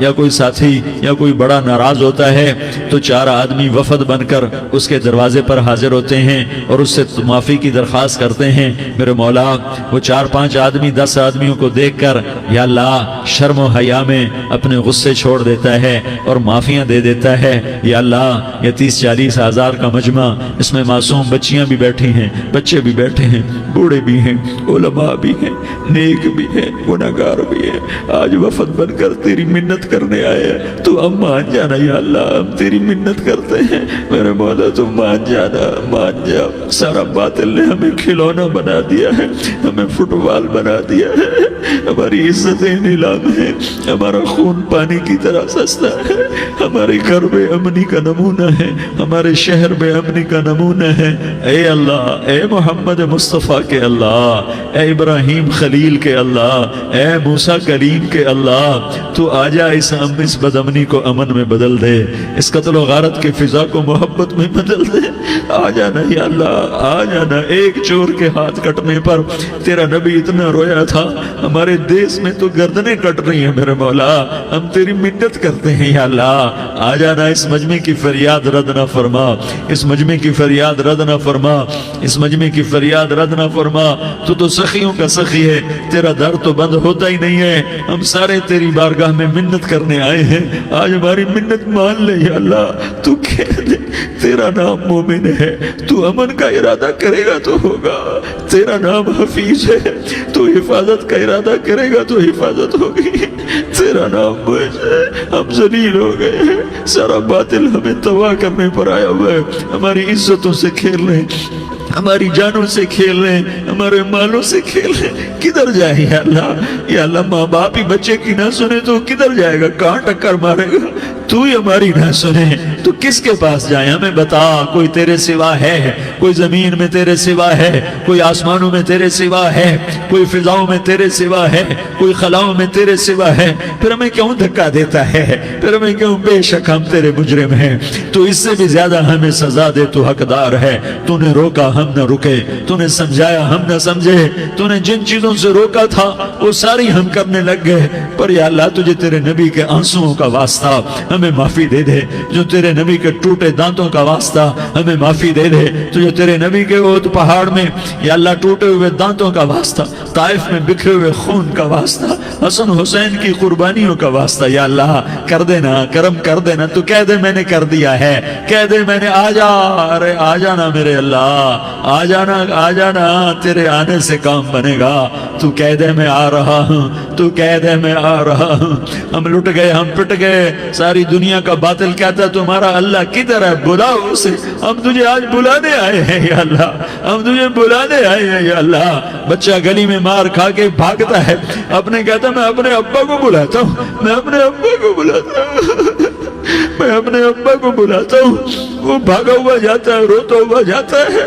یا کوئی ساتھی یا کوئی بڑا ناراض ہوتا ہے تو 4 آدمی وفد بن کر اس کے دروازے پر حاضر ہوتے ہیں اور اس سے معافی کی درخواست کرتے ہیں. میرے مولا وہ 4-5 آدمی 10 آدمیوں کو دیکھ کر یا اللہ شرم و حیا میں اپنے غصے چھوڑ دیتا ہے اور معافیاں دے دیتا ہے. یا اللہ یہ 30-40 ہزار کا مجمع، اس میں معصوم بچیاں بھی بیٹھی ہیں، بچے بھی بیٹھے ہیں، بوڑھے بھی ہیں، علماء بھی ہیں، نیک بھی ہیں، گناہگار بھی ہیں. آج وفد بن کر تیری منت کرنے آئے ہیں، تو اب مان جانا یا اللہ، ہم تیری منت کرتے ہیں. میرے مولا تو مان جانا، مان جا. سارا باطل نے ہمیں کھلونا بنا دیا ہے، ہمیں فٹ بال بنا دیا ہے، ہماری عزتیں نیلام ہیں، ہمارا خون پانی کی طرح سستا ہے، ہمارے گھر بے امنی کا نمونہ ہے، ہمارے شہر بے امنی کا نمونہ ہے. اے اللہ، اے محمد مصطفیٰ کے اللہ، اے ابراہیم خلیل کے اللہ، اے موسیٰ کلیم کے اللہ، تو آجا اس بد امنی کو امن میں بدل دے، اس قتل و غارت کے فضا کو محبت میں بدل دے. آ جانا یا اللہ، آ جانا. ایک چور کے ہاتھ کٹنے پر تیرا نبی اتنا رویا تھا، ہمارے دیس میں تو گردنیں کٹ رہی ہیں. میرے مولا ہم تیری منت کرتے ہیں یا اللہ، آ جانا. اس مجمع کی فریاد رد نہ فرما، اس مجمع کی فریاد رد نہ فرما، اس مجمع کی فریاد رد نہ فرما. تو سخیوں کا سخی ہے، تیرا در تو بند ہوتا ہی نہیں ہے. ہم سارے تیری بارگاہ میں منت کرنے آئے ہیں، آج ہماری منت مان لے یا اللہ. تو کہہ دے تیرا نام مومن ہے، تو امن کا ارادہ کرے گا تو ہوگا. تیرا نام حفیظ ہے، تو حفاظت کا ارادہ کرے گا تو حفاظت ہوگی. تیرا نام موج ہے، ہم ذلیل ہو گئے ہیں، سارا باطل ہمیں تباہ کرنے پر آیا ہوا ہے. ہماری عزتوں سے کھیل رہے ہیں، ہماری جانوں سے کھیل رہے ہیں، ہمارے مالوں سے کھیل رہے ہیں. کدھر جائے یا اللہ؟ یا اللہ ماں باپ ہی بچے کی نہ سنے تو کدھر جائے گا؟ کہاں ٹکر مارے گا؟ تو ہی ہماری نہ سنے تو کس کے پاس جائیں؟ ہمیں بتا. کوئی تیرے سوا ہے؟ کوئی زمین میں تیرے سوا ہے؟ کوئی آسمانوں میں تیرے سوا ہے؟ کوئی فضاؤں میں تیرے سوا ہے؟ کوئی خلاؤں میں تیرے سوا ہے؟ پھر ہمیں کیوں دھکا دیتا ہے؟ پھر ہمیں کیوں؟ بے شک ہم تیرے مجرم ہیں، تو اس سے بھی زیادہ ہمیں سزا دے. تو حقدار ہے. تو نے روکا ہم نہ رکے، تو نے سمجھایا ہم نہ سمجھے، تو نے جن چیزوں سے روکا تھا وہ ساری ہم کرنے لگ گئے. پر یا اللہ تجھے تیرے نبی کے آنسوؤں کا واسطہ ہمیں معافی دے دے. جو تیرے نبی کے ٹوٹے دانتوں کا واسطہ ہمیں معافی دے دے. تجھے تیرے نبی کے احد پہاڑ میں یا اللہ ٹوٹے ہوئے دانتوں کا واسطہ، طائف میں بکھرے ہوئے خون کا واسطہ، حسن حسین کی قربانیوں کا واسطہ یا اللہ کر دینا، کرم کر دینا. تو کہہ دے میں نے کر دیا ہے، کہہ دے میں نے. آ جا، ارے آ جانا میرے اللہ، آ جانا، آ جانا. تیرے آنے سے کام بنے گا. تو کہہ دے میں آ رہا ہوں، تو کہہ دے میں آ رہا ہوں. ہم لٹ گئے، ہم پٹ گئے. ساری دنیا کا باطل کہتا ہے تمہارا اللہ کدھر ہے؟ بلاؤ اسے. ہم تجھے آج بلانے آئے ہیں یا اللہ، ہم تجھے بلانے آئے ہیں یا اللہ. بچہ گلی میں مار کھا کے بھاگتا ہے، اپنے کہتا میں اپنے ابا کو بلاتا ہوں، میں اپنے ابا کو بلاتا ہوں، میں اپنے ابا کو بلاتا ہوں. وہ بھاگا ہوا جاتا ہے، روتا ہوا جاتا ہے.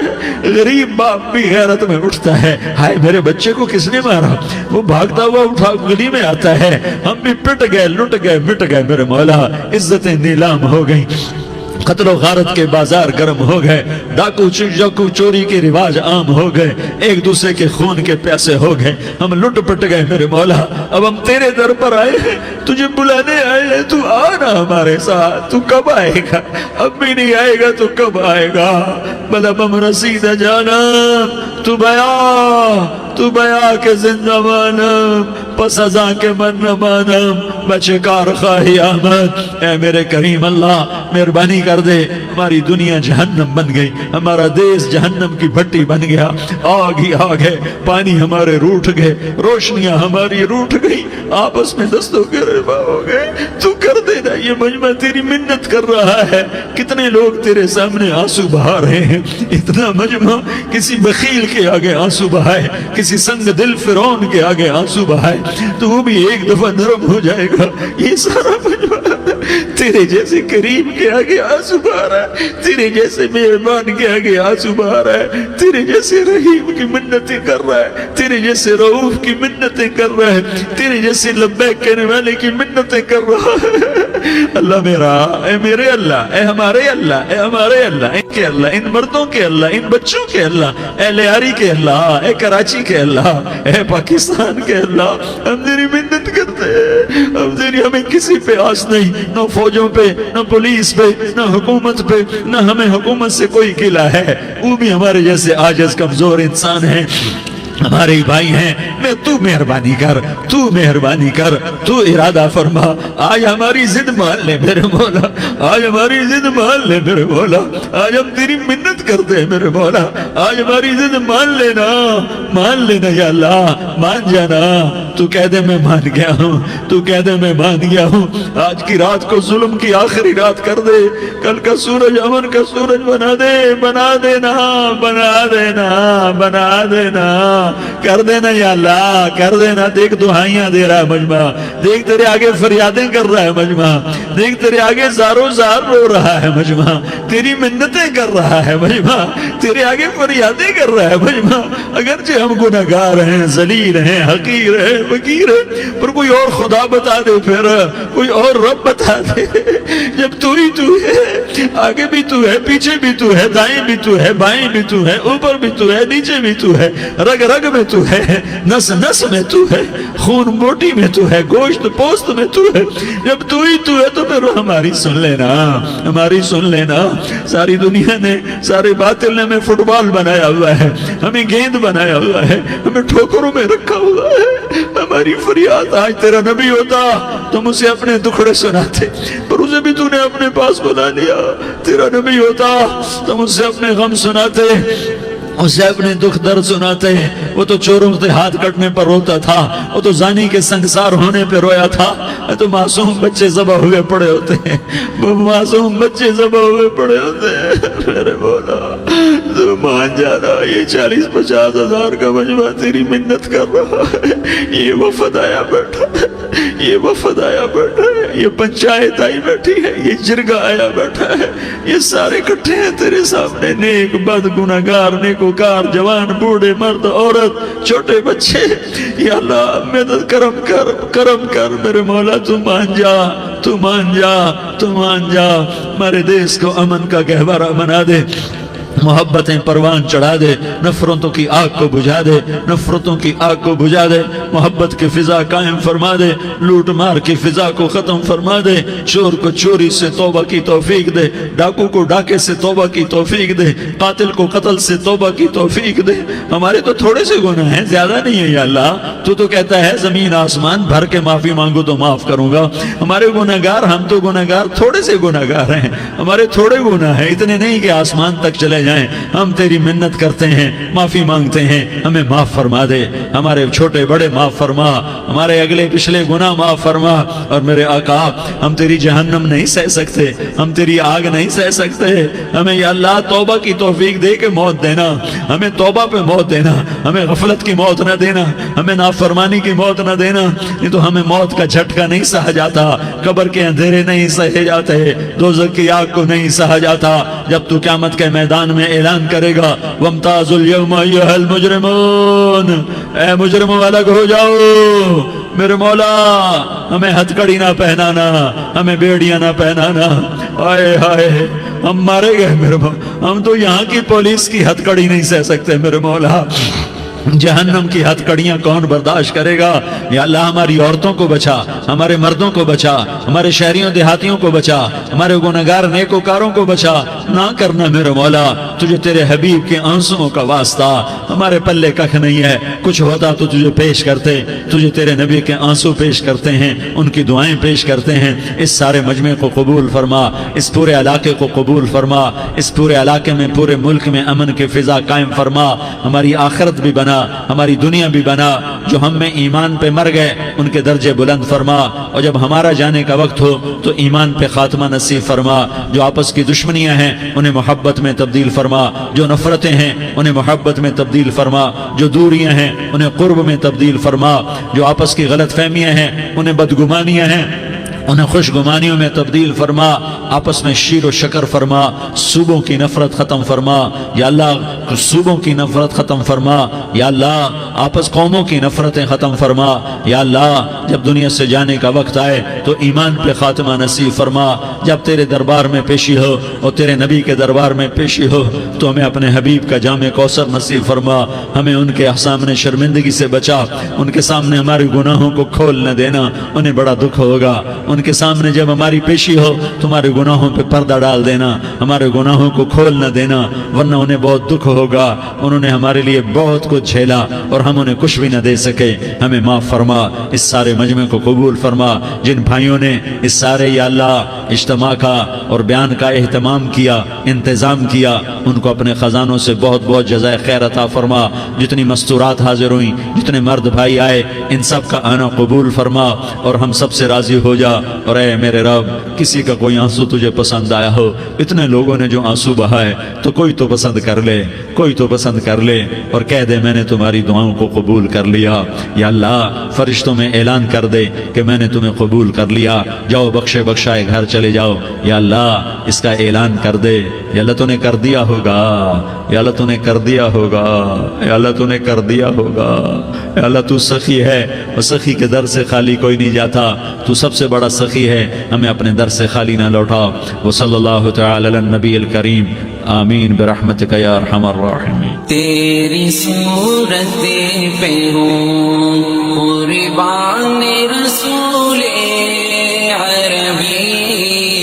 غریب باپ بھی غیرت میں اٹھتا ہے، ہائے میرے بچے کو کس نے مارا؟ وہ بھاگتا ہوا اٹھا گلی میں آتا ہے. ہم بھی پٹ گئے، لٹ گئے، مٹ گئے. میرے مولا عزتیں نیلام ہو گئیں، قتل و غارت کے بازار گرم ہو گئے، ڈاکو چوری کے رواج عام ہو گئے، ایک دوسرے کے خون کے پیاسے ہو گئے. ہم لٹ پٹ گئے میرے مولا. اب ہم تیرے در پر آئے ہیں، تجھے بلانے آئے ہیں. تو آنا ہمارے ساتھ. تو کب آئے گا؟ اب بھی نہیں آئے گا تو کب آئے گا؟ بلب ہم رسید جانا تو بیا کے زندہ مانم، پس ازاں کے من نہ مانم، بچے کار خواہی آمد. اے میرے کریم اللہ مہربانی کر دے. ہماری دنیا جہنم بن گئی، ہمارا دیس جہنم کی بھٹی بن گیا. آگ ہی آگ ہے، پانی ہمارے روٹھ گئے، روشنیاں ہماری روٹھ گئی، آپس میں دستوں کے ربا ہو گئے. تو کر دینا. یہ مجمع تیری منت کر رہا ہے. کتنے لوگ تیرے سامنے آنسو بہا رہے ہیں. اتنا مجمع کسی بخیل کے آگے آنسو بہائے، کسی سنگ دل فرعون کے آگے آنسو بہائے تو وہ بھی ایک دفعہ نرم ہو جائے گا. یہ سارا مجمع تیرے جیسے کریم کے آگے آنسو بہا رہا ہے، تیرے جیسے مہربان کے آگے آنسو بہا رہا ہے، تیرے جیسے رحیم کی منتیں کر رہا ہے، تیرے جیسے رؤوف کی منتیں کر رہا ہے، تیرے جیسے لبیک کہنے والے کی منتیں کر رہا ہے. اللہ میرا، اے میرے اللہ، اے ہمارے اللہ، اے ہمارے اللہ، ان کے اللہ، ان مردوں کے اللہ، ان بچوں کے اللہ، اے لیاری کے اللہ، اے کراچی کے اللہ، اے پاکستان کے اللہ. ہم تیری منت کرتے ہیں، اب تیری ہمیں کسی پہ آس نہیں، نہ فوجوں پہ، نہ پولیس پہ، نہ حکومت پہ، نہ ہمیں حکومت سے کوئی گلہ ہے، وہ بھی ہمارے جیسے عاجز کمزور انسان ہیں، ہمارے بھائی ہیں، میں تو مہربانی کر، تو مہربانی کر، تو ارادہ فرما، آج ہماری ضد مان لے میرے مولا، آج ہماری ضد مان لے میرے مولا، آج ہم تیری منت کرتے ہیں میرے مولا، آج ہماری ضد مان لینا یا اللہ، مان جانا، تو کہہ دے میں مان گیا ہوں، تو کہہ دے میں مان گیا ہوں، آج کی رات کو ظلم کی آخری رات کر دے، کل کا سورج امن کا سورج بنا دینا، کر دینا یا اللہ، کر دینا۔ دیکھ دعائیاں دے رہا ہے مجمع، دیکھ تیرے آگے فریادیں کر رہا ہے مجمع، دیکھ تیرے آگے زارو زار رو رہا ہے مجمع، تیری منتیں کر رہا ہے مجمع، تیرے آگے فریادیں کر رہا ہے مجمع، اگرچہ ہم گناہگار ہیں، ذلیل ہیں، حقیر ہیں، فقیر ہیں، پر کوئی اور خدا بتا دے، پھر کوئی اور رب بتا دے، جب تو ہی تو ہے، آگے بھی تو ہے، پیچھے بھی تو ہے، دائیں بھی تو ہے، بائیں بھی تو ہے، اوپر بھی تو ہے، نیچے بھی تو ہے، رگ رگ میں تو ہے، نس نس میں تو ہے، خون بوٹی میں تو ہے، گوشت پوست میں تو ہے، جب تو ہی تو ہے تو پھر ہماری سن لینا، ہماری سن لینا۔ ساری دنیا نے، سارے باطل نے ہمیں فٹ بال بنایا ہوا ہے، ہمیں گیند بنایا ہوا ہے، ہمیں ٹھوکروں میں رکھا ہوا ہے، ہماری فریاد آج تیرا نبی ہوتا تم اسے اپنے دکھڑے سناتے، پر اسے بھی تو نے اپنے پاس بلا لیا، تیرا نبی ہوتا تم اسے اپنے غم سناتے، اسے اپنے دکھ درد سناتے، وہ تو چوروں کے ہاتھ کٹنے پر روتا تھا، وہ تو زانی کے سنگسار ہونے پہ رویا تھا، تو معصوم بچے ذبح ہوئے پڑے ہوتے ہیں، وہ معصوم بچے ذبح ہوئے پڑے ہوتے ہیں، میرے مولا تو مان جانا، یہ 40-50 ہزار کا مجمع تیری منت کر رہا ہے، یہ وفد آیا بیٹھا ہے، یہ وفد آیا بیٹھا ہے، یہ پنچایت آئی بیٹھی ہے، یہ جرگہ آیا بیٹھا ہے، یہ سارے کٹھے ہیں تیرے سامنے، نیک بد گناہگار نیکوکار، جوان بوڑھے مرد عورت چھوٹے بچے، یا اللہ مدد کرم کر میرے مولا، تو مان جا، تو مان جا، تو مان جا، ہمارے دیس کو امن کا گہوارہ بنا دے، محبتیں پروان چڑھا دے، نفرتوں کی آگ کو بجھا دے، نفرتوں کی آگ کو بجھا دے، محبت کی فضا قائم فرما دے، لوٹ مار کی فضا کو ختم فرما دے، چور کو چوری سے توبہ کی توفیق دے، ڈاکو کو ڈاکے سے توبہ کی توفیق دے، قاتل کو قتل سے توبہ کی توفیق دے۔ ہمارے تو تھوڑے سے گناہ ہیں، زیادہ نہیں ہے یا اللہ، تو کہتا ہے زمین آسمان بھر کے معافی مانگو تو معاف کروں گا۔ ہمارے گناہگار، ہم تو گناہگار تھوڑے سے گناہگار ہیں، ہمارے تھوڑے گناہ ہیں، اتنے نہیں کہ آسمان تک چلے جائیں، ہم تیری منت کرتے ہیں، معافی مانگتے ہیں، ہمیں معاف فرما دے، ہمارے چھوٹے بڑے معاف فرما، ہمارے اگلے پچھلے گناہ معاف فرما، اور میرے آقا ہم تیری جہنم نہیں سہ سکتے، ہم تیری آگ نہیں سہ سکتے، ہمیں یا اللہ توبہ کی توفیق دے کے موت دینا، ہمیں توبہ پہ موت دینا، ہمیں غفلت کی موت نہ دینا، ہمیں نافرمانی کی موت نہ دینا، نہیں تو ہمیں موت کا جھٹکا نہیں سہا جاتا، قبر کے اندھیرے نہیں سہے جاتے، دوزخ کی آگ کو نہیں سہا جاتا، جب تو قیامت کے میدان میں اعلان کرے گا وَامْتَازُوا الْيَوْمَ أَيُّهَا الْمُجْرِمُونَ، اے مجرموں الگ ہو جاؤ، میرے مولا ہمیں ہتھ کڑی نہ پہنانا، ہمیں بیڑیاں نہ پہنانا، آئے ہائے ہم مارے گئے میرے مولا، ہم تو یہاں کی پولیس کی ہتھ کڑی نہیں سہ سکتے میرے مولا، جہنم کی ہتھ کڑیاں کون برداشت کرے گا؟ یا اللہ ہماری عورتوں کو بچا، ہمارے مردوں کو بچا، ہمارے شہریوں دیہاتیوں کو بچا، ہمارے گنہگار نیکوکاروں کو بچا، نہ کرنا میرے مولا، تجھے تیرے حبیب کے آنسوؤں کا واسطہ، ہمارے پلے ککھ نہیں ہے، کچھ ہوتا تو تجھے پیش کرتے، تجھے تیرے نبی کے آنسو پیش کرتے ہیں، ان کی دعائیں پیش کرتے ہیں، اس سارے مجمع کو قبول فرما، اس پورے علاقے کو قبول فرما، اس پورے علاقے میں پورے ملک میں امن کی فضا قائم فرما، ہماری آخرت بھی بنا، ہماری دنیا بھی بنا، جو ہم میں ایمان پہ مر گئے ان کے درجے بلند فرما، اور جب ہمارا جانے کا وقت ہو تو ایمان پہ خاتمہ نصیب فرما، جو آپس کی دشمنیاں ہیں انہیں محبت میں تبدیل فرما، جو نفرتیں ہیں انہیں محبت میں تبدیل فرما، جو دوریاں ہیں انہیں قرب میں تبدیل فرما، جو آپس کی غلط فہمیاں ہیں انہیں بدگمانیاں ہیں انہیں خوشگمانیوں میں تبدیل فرما، آپس میں شیر و شکر فرما، صوبوں کی نفرت ختم فرما یا اللہ، صوبوں کی نفرت ختم فرما یا اللہ، آپس قوموں کی نفرتیں ختم فرما یا اللہ، جب دنیا سے جانے کا وقت آئے تو ایمان پہ خاتمہ نصیب فرما، جب تیرے دربار میں پیشی ہو اور تیرے نبی کے دربار میں پیشی ہو تو ہمیں اپنے حبیب کا جام کوثر نصیب فرما، ہمیں ان کے سامنے شرمندگی سے بچا، ان کے سامنے ہمارے گناہوں کو کھول نہ دینا، انہیں بڑا دکھ ہوگا، ان کے سامنے جب ہماری پیشی ہو تمہارے گناہوں پہ پردہ ڈال دینا، ہمارے گناہوں کو کھول نہ دینا، ورنہ انہیں بہت دکھ ہوگا، انہوں نے ہمارے لیے بہت کچھ جھیلا اور ہم انہیں کچھ بھی نہ دے سکے، ہمیں معاف فرما، اس سارے مجمع کو قبول فرما، جن بھائیوں نے اس سارے یا اللہ اجتماع کا اور بیان کا اہتمام کیا، انتظام کیا، ان کو اپنے خزانوں سے بہت بہت جزائے خیر عطا فرما، جتنی مستورات حاضر ہوئیں، جتنے مرد بھائی آئے، ان سب کا آنا قبول فرما اور ہم سب سے راضی ہو جا، اور اے میرے رب، کسی کا کوئی آنسو تجھے پسند آیا ہو، اتنے لوگوں نے جو آنسو بہائے تو کوئی تو پسند کر لے، کوئی تو پسند کر لے اور کہہ دے میں نے تمہاری دعاؤں کو قبول کر لیا، یا اللہ فرشتوں میں اعلان کر دے کہ میں نے تمہیں قبول کر لیا، جاؤ بخشے بخشائے گھر چلے جاؤ، یا اللہ اس کا اعلان کر دے، یا اللہ تو نے کر دیا ہوگا، یا اللہ تو نے کر دیا ہوگا، یا اللہ تو نے کر دیا ہوگا، یا اللہ تو سخی ہے اور سخی کے در سے خالی کوئی نہیں جاتا، تو سب سے بڑا سخی ہے، ہمیں اپنے در سے خالی نہ لوٹا، وصلی اللہ تعالی علی النبی الکریم، آمین برحمتک یا ارحم الراحمین۔ تیری صورت پہ ہوں قربان رسول عربی،